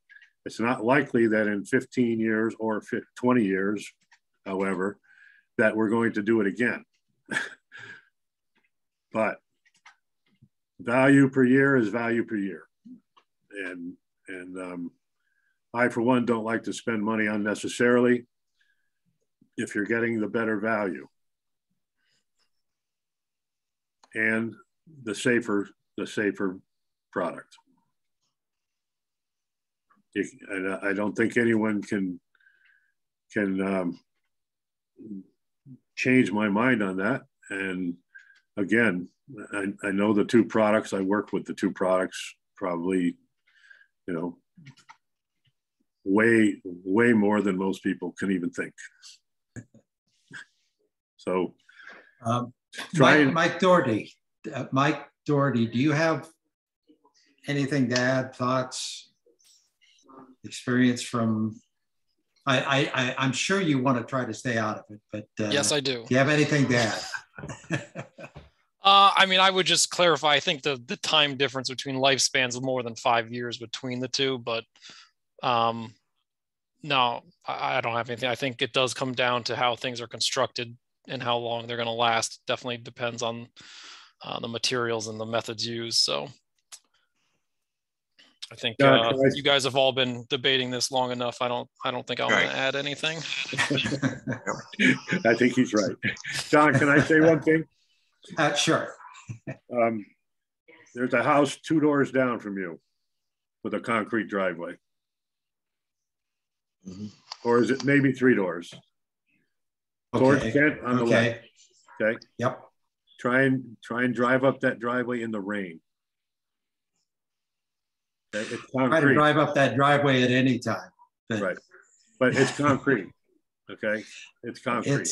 Speaker 1: it's not likely that in 15 years or 20 years, however, that we're going to do it again. But value per year is value per year. And I, for one, don't like to spend money unnecessarily if you're getting the better value and the safer product. And I don't think anyone can change my mind on that. And again, I know the 2 products. I worked with the 2 products probably, you know, way more than most people can even think. So,
Speaker 4: Mike Doherty, do you have anything to add? Thoughts, experience from? I'm sure you want to try to stay out of it, but
Speaker 2: yes, I do.
Speaker 4: Do you have anything to add?
Speaker 2: I mean, I would just clarify. I think the time difference between lifespans of more than 5 years between the 2, but no, I don't have anything. I think it does come down to how things are constructed and how long they're going to last. Definitely depends on the materials and the methods used. So I think you guys have all been debating this long enough. I don't think I'm going to add anything.
Speaker 1: I think he's right. John, can I say one thing?
Speaker 4: Sure.
Speaker 1: There's a house 2 doors down from you with a concrete driveway.
Speaker 3: Mm-hmm.
Speaker 1: Or is it maybe 3 doors? Towards Kent on the left. Okay.
Speaker 4: Yep.
Speaker 1: Try and drive up that driveway in the rain. Okay? It's concrete.
Speaker 4: Try to drive up that driveway at any time. But
Speaker 1: right. But it's concrete. Okay. It's concrete.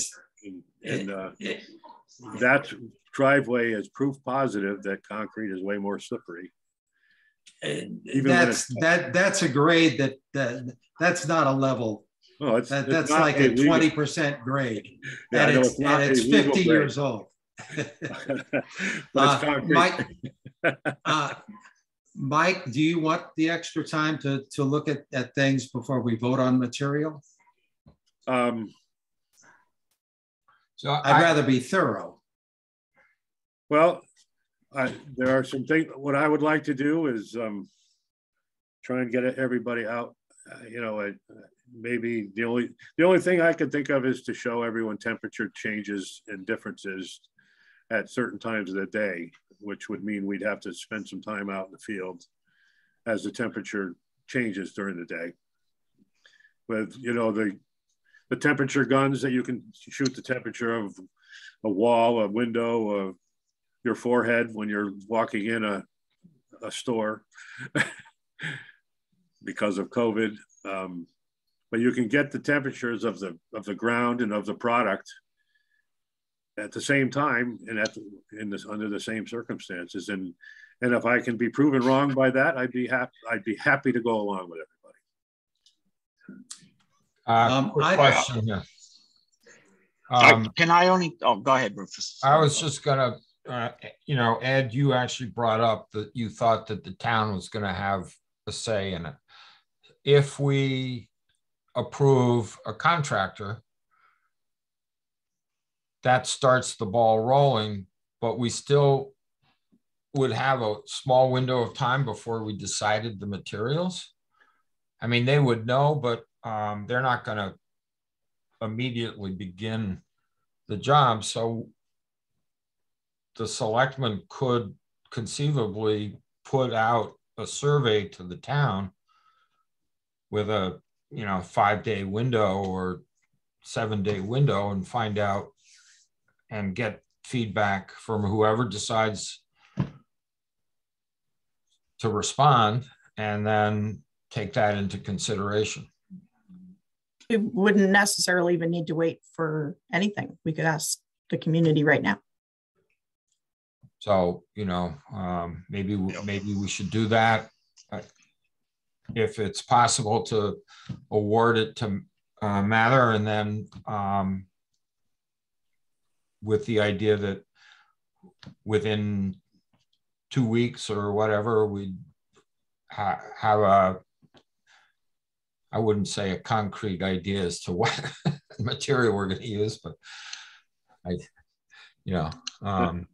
Speaker 1: That driveway is proof positive that concrete is way more slippery.
Speaker 4: That's a grade that's not a level.
Speaker 1: Oh,
Speaker 4: that's like a 20% grade,
Speaker 1: yeah,
Speaker 4: and it's 50 years old.
Speaker 1: But it's concrete.
Speaker 4: Mike, do you want the extra time to look at things before we vote on material?
Speaker 1: So
Speaker 4: I'd rather be thorough.
Speaker 1: Well, there are some things. What I would like to do is try and get everybody out. Maybe the only thing I can think of is to show everyone temperature changes and differences at certain times of the day, which would mean we'd have to spend some time out in the field as the temperature changes during the day. With the temperature guns that you can shoot the temperature of a wall, a window, your forehead when you're walking in a store because of COVID. But you can get the temperatures of the ground and of the product at the same time and under the same circumstances. And if I can be proven wrong by that, I'd be happy to go along with everybody.
Speaker 10: Quick question here.
Speaker 3: Can I only? Oh, go ahead, Rufus.
Speaker 10: I was just gonna, Ed, you actually brought up that you thought that the town was going to have a say in it. If we approve a contractor, that starts the ball rolling, but we still would have a small window of time before we decided the materials. I mean, they would know, but they're not going to immediately begin the job. So the selectmen could conceivably put out a survey to the town with a 5-day window or 7-day window and find out and get feedback from whoever decides to respond, and then take that into consideration.
Speaker 7: We wouldn't necessarily even need to wait for anything. We could ask the community right now.
Speaker 10: So, maybe we should do that. If it's possible to award it to Mather, and then with the idea that within 2 weeks or whatever, we'd have I wouldn't say a concrete idea as to what material we're going to use, but I don't know.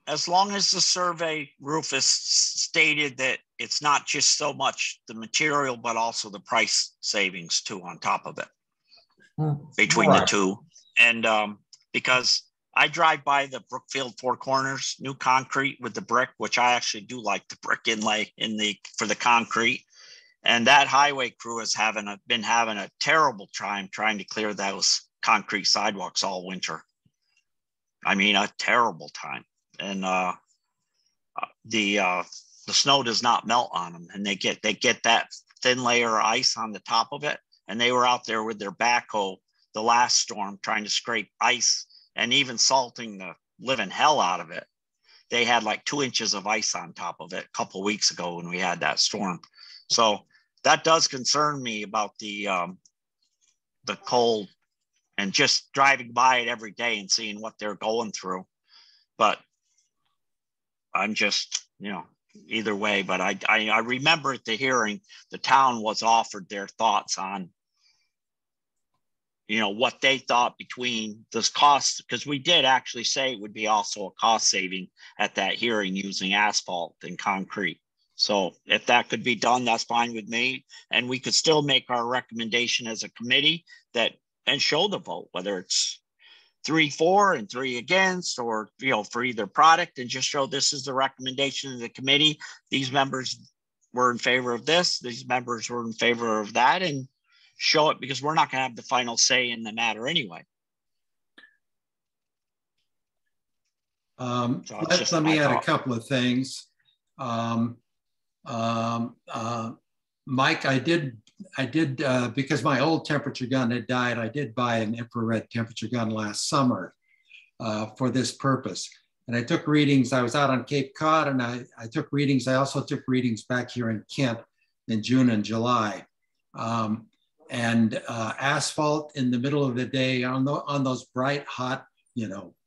Speaker 3: As long as the survey, Rufus, stated that it's not just so much the material, but also the price savings too on top of it between the two. And because I drive by the Brookfield Four Corners new concrete with the brick, which I actually do like the brick inlay for the concrete. And that highway crew has been having a terrible time trying to clear those concrete sidewalks all winter. I mean, a terrible time. And the snow does not melt on them, and they get that thin layer of ice on the top of it. And they were out there with their backhoe the last storm trying to scrape ice and even salting the living hell out of it. They had like 2 inches of ice on top of it a couple of weeks ago when we had that storm. So that does concern me about the cold, and just driving by it every day and seeing what they're going through. But I'm just, either way, but I remember at the hearing, the town was offered their thoughts on, what they thought between this cost, because we did actually say it would be also a cost saving at that hearing using asphalt and concrete. So if that could be done, that's fine with me. And we could still make our recommendation as a committee and show the vote, whether it's 3-4 and 3 against, or, for either product, and just show this is the recommendation of the committee. These members were in favor of this. These members were in favor of that, and show it, because we're not going to have the final say in the matter anyway.
Speaker 4: Let me add a couple of things. Mike, I did because my old temperature gun had died, I did buy an infrared temperature gun last summer for this purpose. And I took readings. I was out on Cape Cod, and I took readings. I also took readings back here in Kent in June and July. Asphalt in the middle of the day on those bright, hot,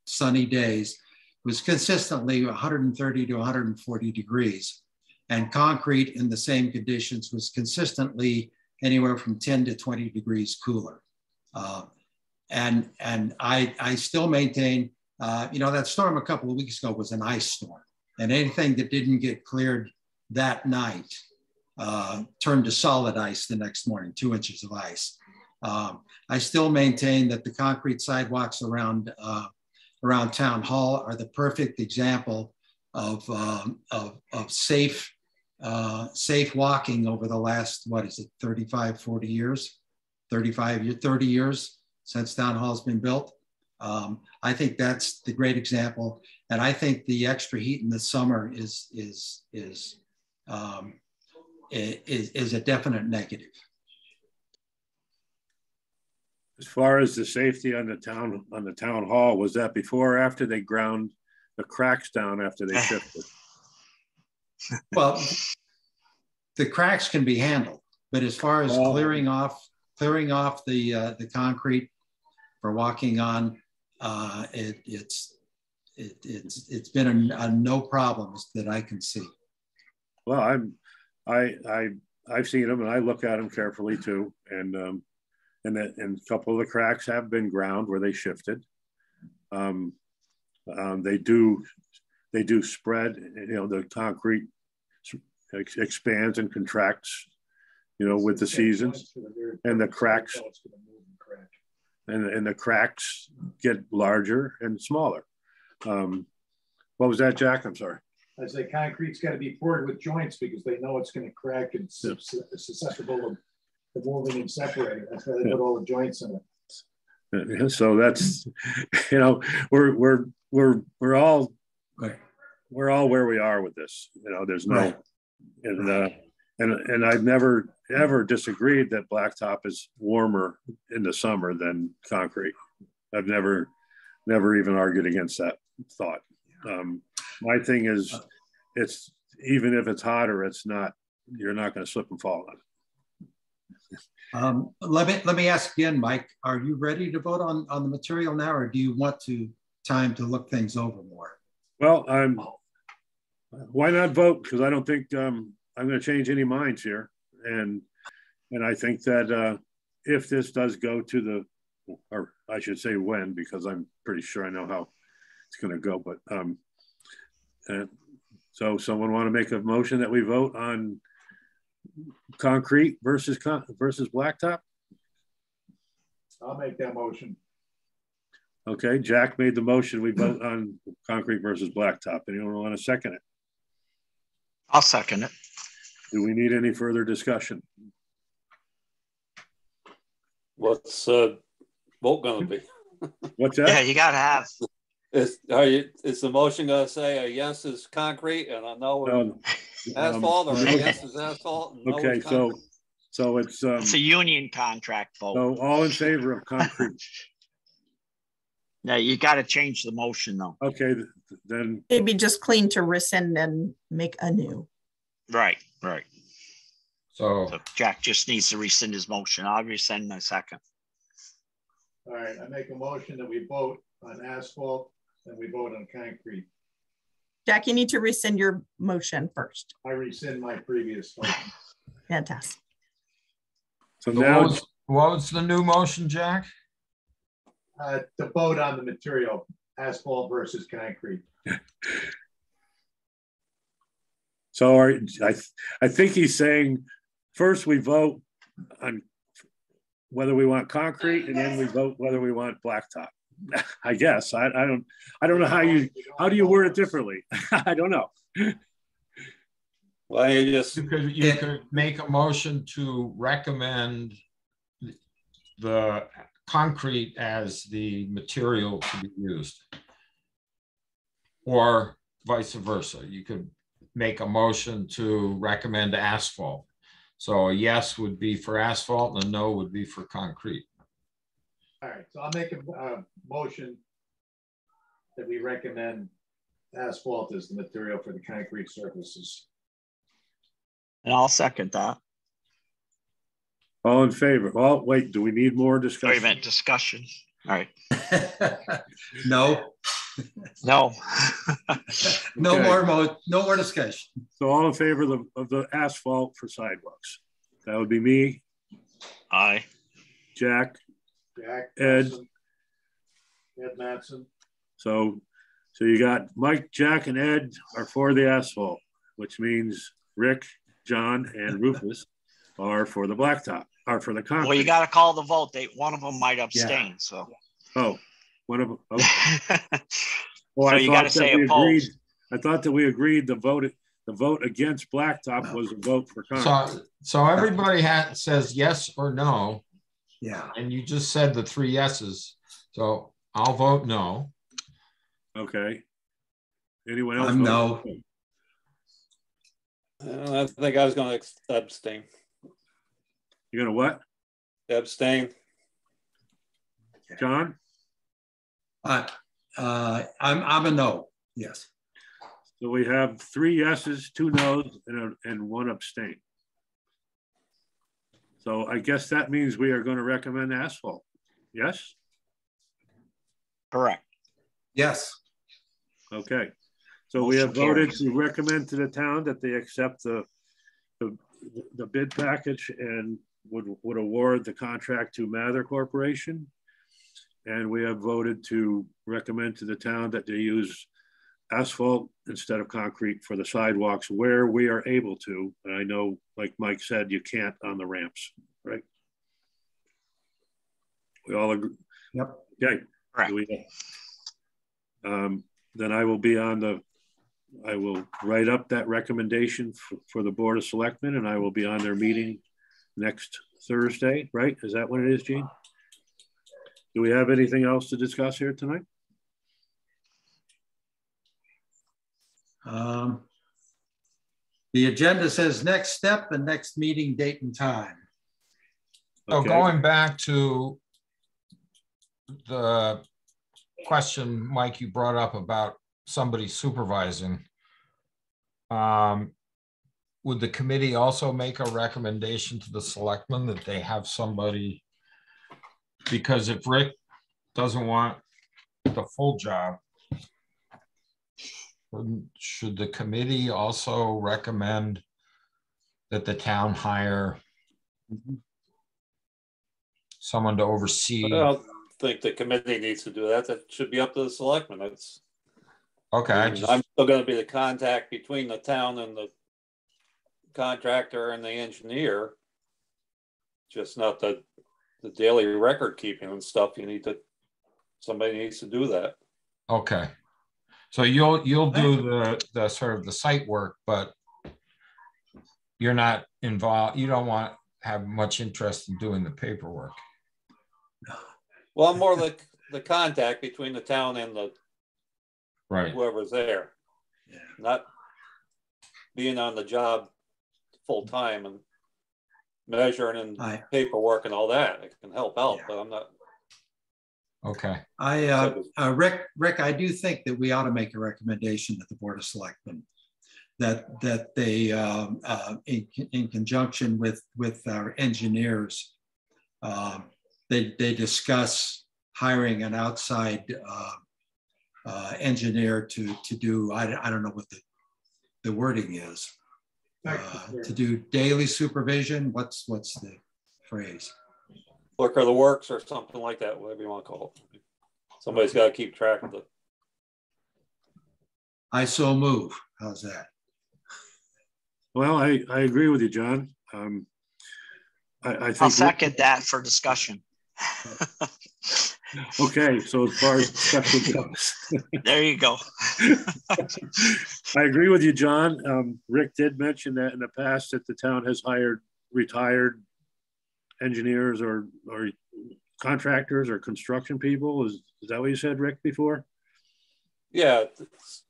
Speaker 4: sunny days was consistently 130 to 140 degrees. And concrete in the same conditions was consistently anywhere from 10 to 20 degrees cooler. And I still maintain, that storm a couple of weeks ago was an ice storm, and anything that didn't get cleared that night turned to solid ice the next morning, 2 inches of ice. I still maintain that the concrete sidewalks around Town Hall are the perfect example of safe walking over the last, 35, 40 years, 30 years since Town Hall's been built. I think that's the great example. And I think the extra heat in the summer is a definite negative.
Speaker 1: As far as the safety on the town hall, was that before or after they ground the cracks down after they shifted?
Speaker 4: Well, the cracks can be handled, but as far as clearing off the concrete for walking on, it's been a no problems that I can see.
Speaker 1: Well, I've seen them, and I look at them carefully too, and a couple of the cracks have been ground where they shifted. They do spread. The concrete expands and contracts, with the seasons, and the cracks. And the cracks get larger and smaller. What was that, Jack? I'm sorry.
Speaker 6: I say concrete's got to be poured with joints because they know it's going to crack and it's susceptible to moving and separating. That's why they put all the joints in it.
Speaker 1: So that's, we're all where we are with this. There's no, and I've never ever disagreed that blacktop is warmer in the summer than concrete. I've never even argued against that thought. My thing is, it's even if it's hotter, you're not going to slip and fall on it.
Speaker 4: Let me ask again, Mike, are you ready to vote on the material now, or do you want time to look things over more?
Speaker 1: Well, why not vote? Because I don't think I'm going to change any minds here. And I think that if this does go to or I should say when, because I'm pretty sure I know how it's going to go, but so someone want to make a motion that we vote on concrete versus blacktop?
Speaker 6: I'll make that motion.
Speaker 1: Okay, Jack made the motion. We vote on concrete versus blacktop. Anyone want to second it?
Speaker 3: I'll second it.
Speaker 1: Do we need any further discussion?
Speaker 9: What's vote going to be?
Speaker 1: What's that?
Speaker 3: Yeah, you got to have.
Speaker 9: Is the motion going to say a yes is concrete and a no is asphalt, or a yes is asphalt? And no
Speaker 1: okay,
Speaker 9: is concrete?
Speaker 1: so it's
Speaker 3: a union contract vote.
Speaker 1: So all in favor of concrete.
Speaker 3: Yeah, you got to change the motion though.
Speaker 1: Okay, then
Speaker 7: maybe just clean to rescind and make a new.
Speaker 3: Right.
Speaker 10: So
Speaker 3: Jack just needs to rescind his motion. I'll rescind my second.
Speaker 6: All right, I make a motion that we vote on asphalt and we vote on concrete.
Speaker 7: Jack, you need to rescind your motion first.
Speaker 6: I rescind my previous motion.
Speaker 7: Fantastic.
Speaker 1: So now,
Speaker 10: what was the new motion, Jack?
Speaker 6: To vote on the material, asphalt versus concrete.
Speaker 1: So I think he's saying first we vote on whether we want concrete, and then we vote whether we want blacktop. I guess I don't know how do you word it differently? I don't know.
Speaker 9: Well, you
Speaker 10: could make a motion to recommend the concrete as the material to be used, or vice versa. You could make a motion to recommend asphalt. So a yes would be for asphalt and a no would be for concrete.
Speaker 6: All right, so I'll make a motion that we recommend asphalt as the material for the concrete surfaces.
Speaker 3: And I'll second that.
Speaker 1: All in favor? Oh, wait, do we need more
Speaker 3: Wait a
Speaker 1: discussion?
Speaker 3: minute, discussion. All right.
Speaker 4: No,
Speaker 3: No.
Speaker 4: no
Speaker 1: Okay.
Speaker 4: no more discussion.
Speaker 1: So all in favor of the asphalt for sidewalks? That would be me,
Speaker 3: Aye.
Speaker 1: Jack,
Speaker 6: Jack,
Speaker 1: Ed.
Speaker 6: Ed Mattson.
Speaker 1: So you got Mike, Jack, and Ed are for the asphalt, which means Rick, John, and Rufus are for the blacktop, are for the concrete.
Speaker 3: Well, you got to call the vote. One of them might abstain. Yeah. So.
Speaker 1: Oh, one of them. Okay. Well,
Speaker 3: so
Speaker 1: I
Speaker 3: you got to say opposed.
Speaker 1: I thought that we agreed the vote against blacktop was a vote for concrete.
Speaker 10: So everybody says yes or no.
Speaker 4: Yeah.
Speaker 10: And you just said the 3 yeses. So I'll vote no.
Speaker 1: Okay. Anyone else?
Speaker 4: No.
Speaker 9: I think I was going to abstain.
Speaker 1: You're going to what?
Speaker 9: Abstain.
Speaker 1: John?
Speaker 4: I'm a no. Yes.
Speaker 1: So we have 3 yeses, 2 noes, and 1 abstain. So I guess that means we are going to recommend asphalt. Yes?
Speaker 3: Correct.
Speaker 4: Yes.
Speaker 1: Okay. So we have voted to recommend to the town that they accept the bid package and would award the contract to Mather Corporation. And we have voted to recommend to the town that they use asphalt instead of concrete for the sidewalks where we are able to. And I know, like Mike said, you can't on the ramps, right? We all agree.
Speaker 4: Yep.
Speaker 1: Okay.
Speaker 3: Right.
Speaker 1: Then I will write up that recommendation for the Board of Selectmen, and I will be on their meeting next Thursday, right? Is that what it is, Gene? Do we have anything else to discuss here tonight?
Speaker 4: The agenda says next step and next meeting date and time.
Speaker 10: So
Speaker 1: Okay.
Speaker 10: going back to the question, Mike, you brought up about somebody supervising. Would the committee also make a recommendation to the selectmen that they have somebody? Because if Rick doesn't want the full job, should the committee also recommend that the town hire someone to oversee?
Speaker 9: I don't think the committee needs to do that. That should be up to the selectmen. That's
Speaker 10: okay.
Speaker 9: I'm still going to be the contact between the town and the contractor and the engineer. Just not the daily record keeping and stuff. Somebody needs to do that.
Speaker 10: Okay. So you'll do the sort of the site work, but you're not involved. You don't have much interest in doing the paperwork.
Speaker 9: Well, I'm more like the contact between the town and the whoever's there.
Speaker 4: Yeah.
Speaker 9: Not being on the job full time and measuring and paperwork and all that. It can help out, but I'm not.
Speaker 10: Okay.
Speaker 4: Rick, I do think that we ought to make a recommendation to the Board of Selectmen that they, in conjunction with our engineers, they discuss hiring an outside engineer to do, I don't know what the wording is, to do daily supervision. What's the phrase?
Speaker 9: Clerk of the works or something like that, whatever you want to call it. Somebody's got to keep track of it.
Speaker 4: I so move. How's that?
Speaker 1: Well, I agree with you, John. I think
Speaker 3: I'll second that for discussion.
Speaker 1: Okay, so as far as discussion goes.
Speaker 3: There you go.
Speaker 1: I agree with you, John. Rick did mention that in the past that the town has hired retired engineers or contractors or construction people. Is that what you said, Rick, before?
Speaker 9: Yeah, it's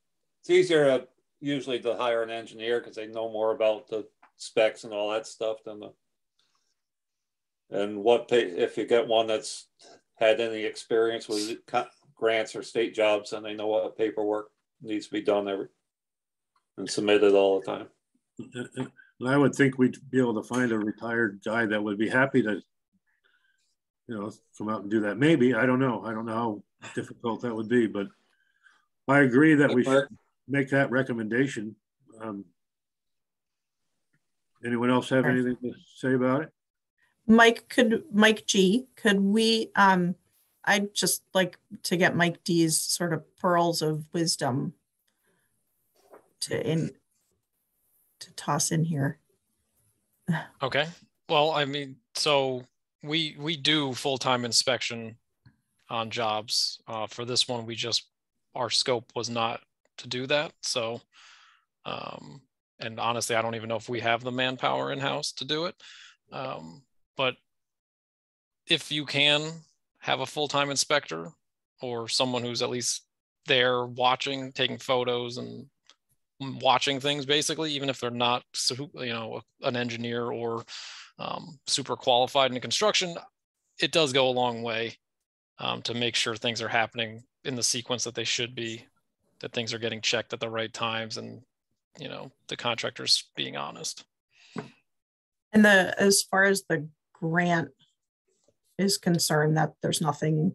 Speaker 9: easier usually to hire an engineer because they know more about the specs and all that stuff than if you get one that's had any experience with grants or state jobs, then they know what paperwork needs to be done and submitted all the time.
Speaker 1: And I would think we'd be able to find a retired guy that would be happy to, come out and do that. Maybe, I don't know. I don't know how difficult that would be, but I agree that we should make that recommendation. Anyone else have anything to say about it?
Speaker 7: Mike G, could we, I'd just like to get Mike D's sort of pearls of wisdom to toss in here.
Speaker 2: Okay. Well, I mean, so we do full-time inspection on jobs. For this one, our scope was not to do that. So, and honestly, I don't even know if we have the manpower in-house to do it. But if you can have a full-time inspector or someone who's at least there watching, taking photos and watching things, basically, even if they're not, an engineer or super qualified in construction, it does go a long way to make sure things are happening in the sequence that they should be, that things are getting checked at the right times, and the contractor's being honest.
Speaker 7: And as far as the grant is concerned, that there's nothing.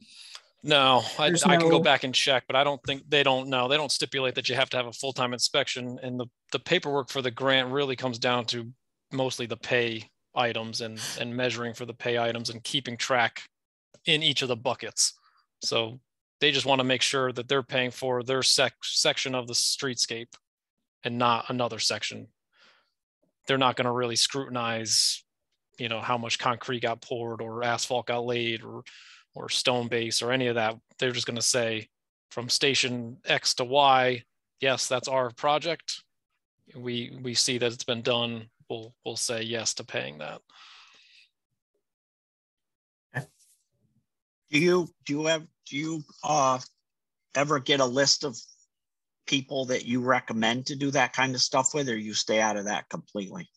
Speaker 2: No, I can go back and check, but I don't think they don't stipulate that you have to have a full-time inspection. And the paperwork for the grant really comes down to mostly the pay items and measuring for the pay items and keeping track in each of the buckets. So they just want to make sure that they're paying for their section of the streetscape and not another section. They're not going to really scrutinize, how much concrete got poured or asphalt got laid or stone base or any of that. They're just going to say from station X to Y, yes, that's our project. We see that it's been done. We'll say yes to paying that.
Speaker 3: Do you ever get a list of people that you recommend to do that kind of stuff with, or you stay out of that completely?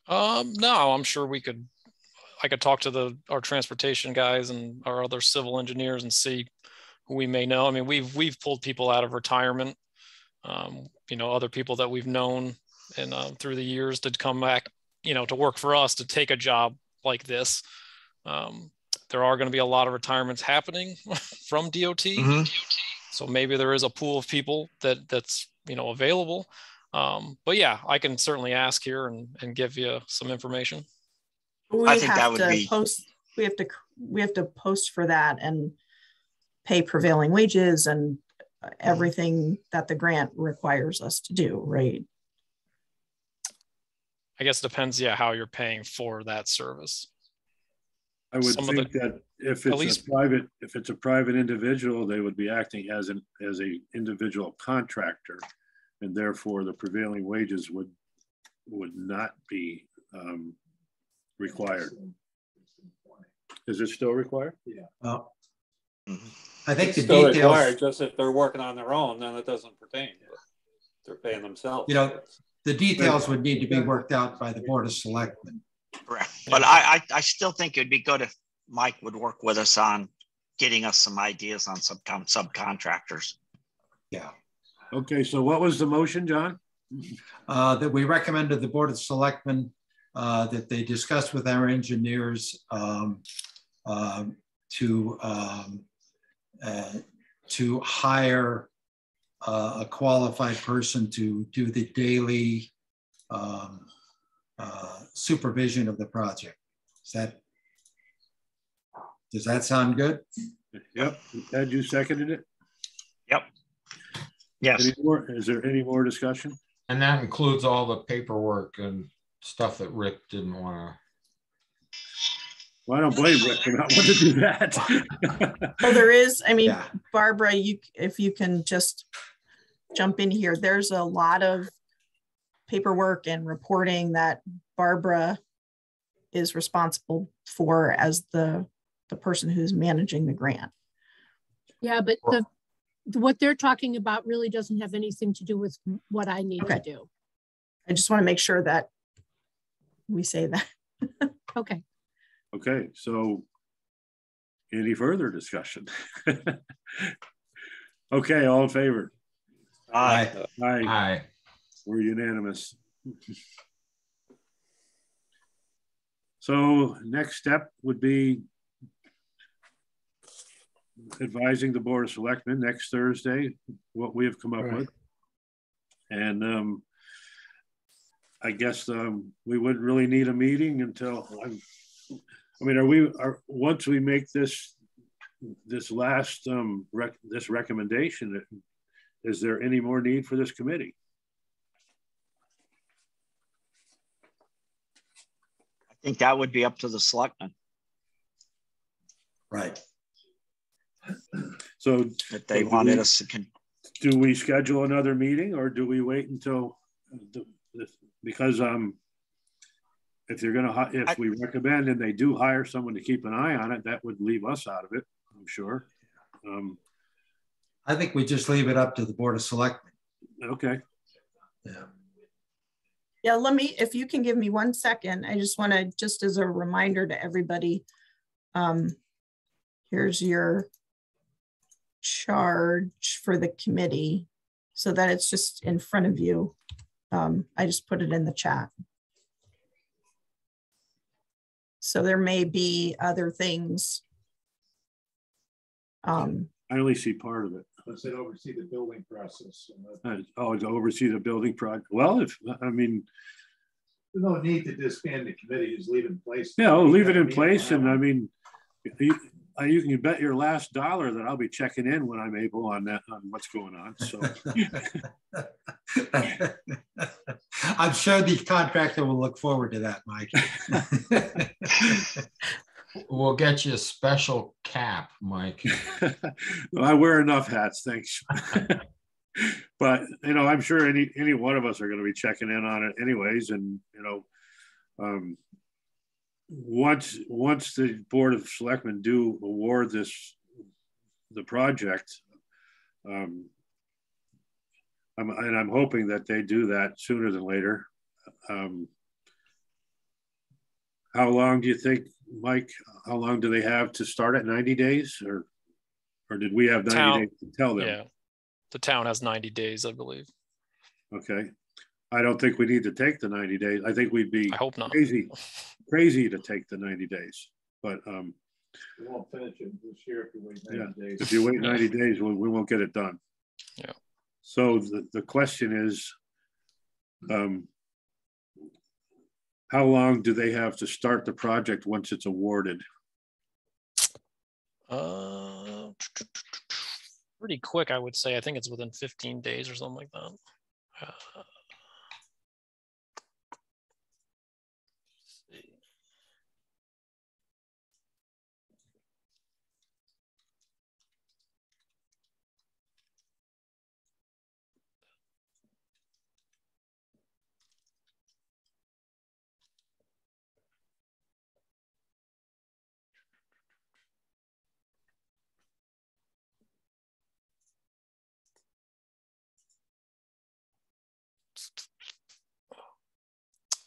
Speaker 2: No, I'm sure I could talk to our transportation guys and our other civil engineers and see who we may know. I mean, we've pulled people out of retirement, other people that we've known and through the years to come back, to work for us, to take a job like this. There are going to be a lot of retirements happening from DOT. Mm-hmm. So maybe there is a pool of people that's available. But yeah, I can certainly ask here and give you some information.
Speaker 3: I think that would be
Speaker 7: post. We have to post for that and pay prevailing wages and everything that the grant requires us to do, right?
Speaker 2: I guess it depends, how you're paying for that service.
Speaker 1: I would think that if it's a private individual, they would be acting as a individual contractor, and therefore the prevailing wages would not be required. Is it still required?
Speaker 4: Yeah. I think
Speaker 9: it's
Speaker 4: the
Speaker 9: still
Speaker 4: details
Speaker 9: required. Just if they're working on their own, then it doesn't pertain. But they're paying themselves.
Speaker 4: The details would need to be worked out by the Board of Selectmen.
Speaker 3: Correct. But I still think it'd be good if Mike would work with us on getting us some ideas on subcontractors.
Speaker 4: Yeah.
Speaker 1: Okay, so what was the motion, John?
Speaker 4: That we recommended the Board of Selectmen that they discuss with our engineers to hire a qualified person to do the daily supervision of the project. Does that sound good?
Speaker 1: Yep. Ed, you seconded it?
Speaker 3: Yep. Yes.
Speaker 1: Is there any more discussion?
Speaker 10: And that includes all the paperwork and stuff that Rick didn't want to.
Speaker 1: Well, I don't blame Rick for not wanting to do that.
Speaker 7: Well, there is, Barbara, if you can just jump in here, there's a lot of paperwork and reporting that Barbara is responsible for as the person who's managing the grant.
Speaker 8: Yeah, but what they're talking about really doesn't have anything to do with what I need to do.
Speaker 7: I just want to make sure that we say that.
Speaker 8: Okay.
Speaker 1: Okay, so any further discussion? Okay, all in favor?
Speaker 3: Aye.
Speaker 1: Aye.
Speaker 10: Aye.
Speaker 1: We're unanimous. So next step would be advising the Board of Selectmen next Thursday what we have come up with. And I guess we wouldn't really need a meeting until, I mean, once we make this last this recommendation, is there any more need for this committee?
Speaker 3: I think that would be up to the selectmen.
Speaker 4: Right.
Speaker 1: So
Speaker 3: if they wanted us to
Speaker 1: do we schedule another meeting, or do we wait until because if you're gonna, if we recommend and they do hire someone to keep an eye on it, that would leave us out of it, I'm sure.
Speaker 4: I think we just leave it up to the Board of Selectmen.
Speaker 1: Okay.
Speaker 4: Yeah.
Speaker 7: Yeah, let me, if you can give me 1 second, I just want to, just as a reminder to everybody, here's your charge for the committee so that it's just in front of you. I just put it in the chat. So there may be other things.
Speaker 1: I only see part of it.
Speaker 6: I said oversee the building process.
Speaker 1: Oh, to oversee the building project. Well, if, I mean,
Speaker 6: there's no need to disband the committee, just leave it in place.
Speaker 1: Yeah, I'll leave it in place. And I mean, you can bet your last dollar that I'll be checking in when I'm able on that, on what's going on. So
Speaker 4: I'm sure the contractor will look forward to that, Mike.
Speaker 10: We'll get you a special cap, Mike.
Speaker 1: I wear enough hats, thanks. But, you know, I'm sure any one of us are going to be checking in on it anyways. And, you know, once the Board of Selectmen do award the project, I'm hoping that they do that sooner than later. How long do you think, Mike, how long do they have to start at 90 days or did we have 90 days to tell them?
Speaker 2: Yeah, the town has 90 days, I believe.
Speaker 1: Okay. I don't think we need to take the 90 days. I think we'd be
Speaker 2: I hope not.
Speaker 1: crazy to take the 90 days, but
Speaker 6: we won't finish it this year if you wait 90 days.
Speaker 1: If you wait 90 days, we won't get it done.
Speaker 2: Yeah.
Speaker 1: So the question is, how long do they have to start the project once it's awarded?
Speaker 2: Pretty quick, I would say. I think it's within 15 days or something like that.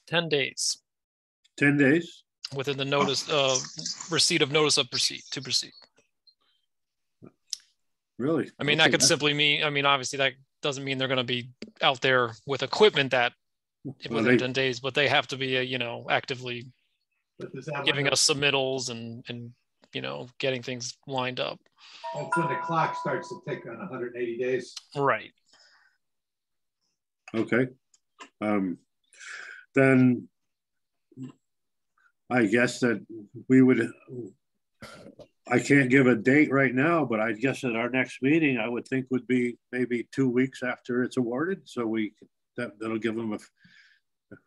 Speaker 2: 10 days.
Speaker 1: 10 days?
Speaker 2: Within the notice, receipt of notice of to proceed.
Speaker 1: Really?
Speaker 2: I mean, that could simply mean, I mean, obviously that doesn't mean they're going to be out there with equipment that within 10 days, but they have to be, you know, actively giving us submittals and, you know, getting things lined up.
Speaker 6: That's when the clock starts to tick on 180 days.
Speaker 2: Right.
Speaker 1: Okay. Then I guess that we would, I can't give a date right now, but I guess at our next meeting, I would think would be maybe 2 weeks after it's awarded. So that'll give them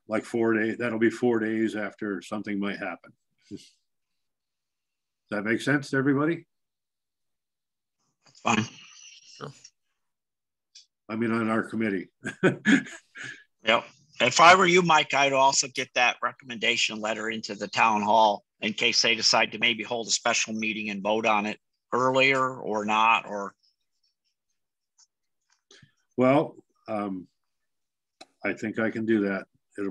Speaker 1: like 4 days. That'll be 4 days after something might happen. Does that make sense to everybody?
Speaker 3: Fine.
Speaker 2: Sure.
Speaker 1: I mean, on our committee.
Speaker 3: Yep. If I were you, Mike, I'd also get that recommendation letter into the town hall in case they decide to maybe hold a special meeting and vote on it earlier or not, or.
Speaker 1: Well, I think I can do that. It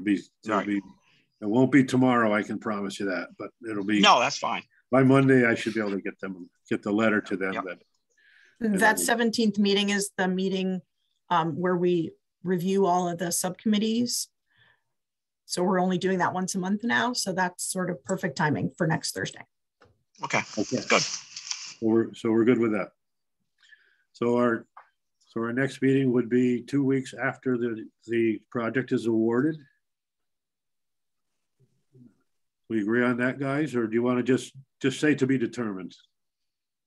Speaker 1: won't be tomorrow. I can promise you that, but it'll be.
Speaker 3: No, that's fine.
Speaker 1: By Monday, I should be able to get the letter to them.
Speaker 3: Yep.
Speaker 7: That 17th meeting is the meeting where we review all of the subcommittees. So we're only doing that once a month now. So that's sort of perfect timing for next Thursday.
Speaker 3: Okay,
Speaker 1: Okay.
Speaker 3: good.
Speaker 1: So we're good with that. So our next meeting would be 2 weeks after the project is awarded. We agree on that, guys, or do you want to just say to be determined?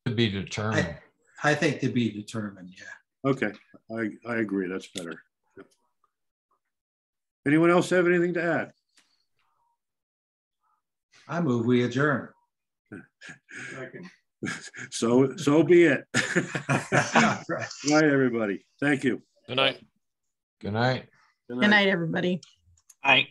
Speaker 10: To be determined.
Speaker 4: I think to be determined, yeah.
Speaker 1: Okay, I agree, that's better. Yep. Anyone else have anything to add?
Speaker 4: I move we adjourn.
Speaker 1: So be it. Good night, everybody. Thank you.
Speaker 2: Good night.
Speaker 10: Good night.
Speaker 7: Good night, everybody.
Speaker 3: All right.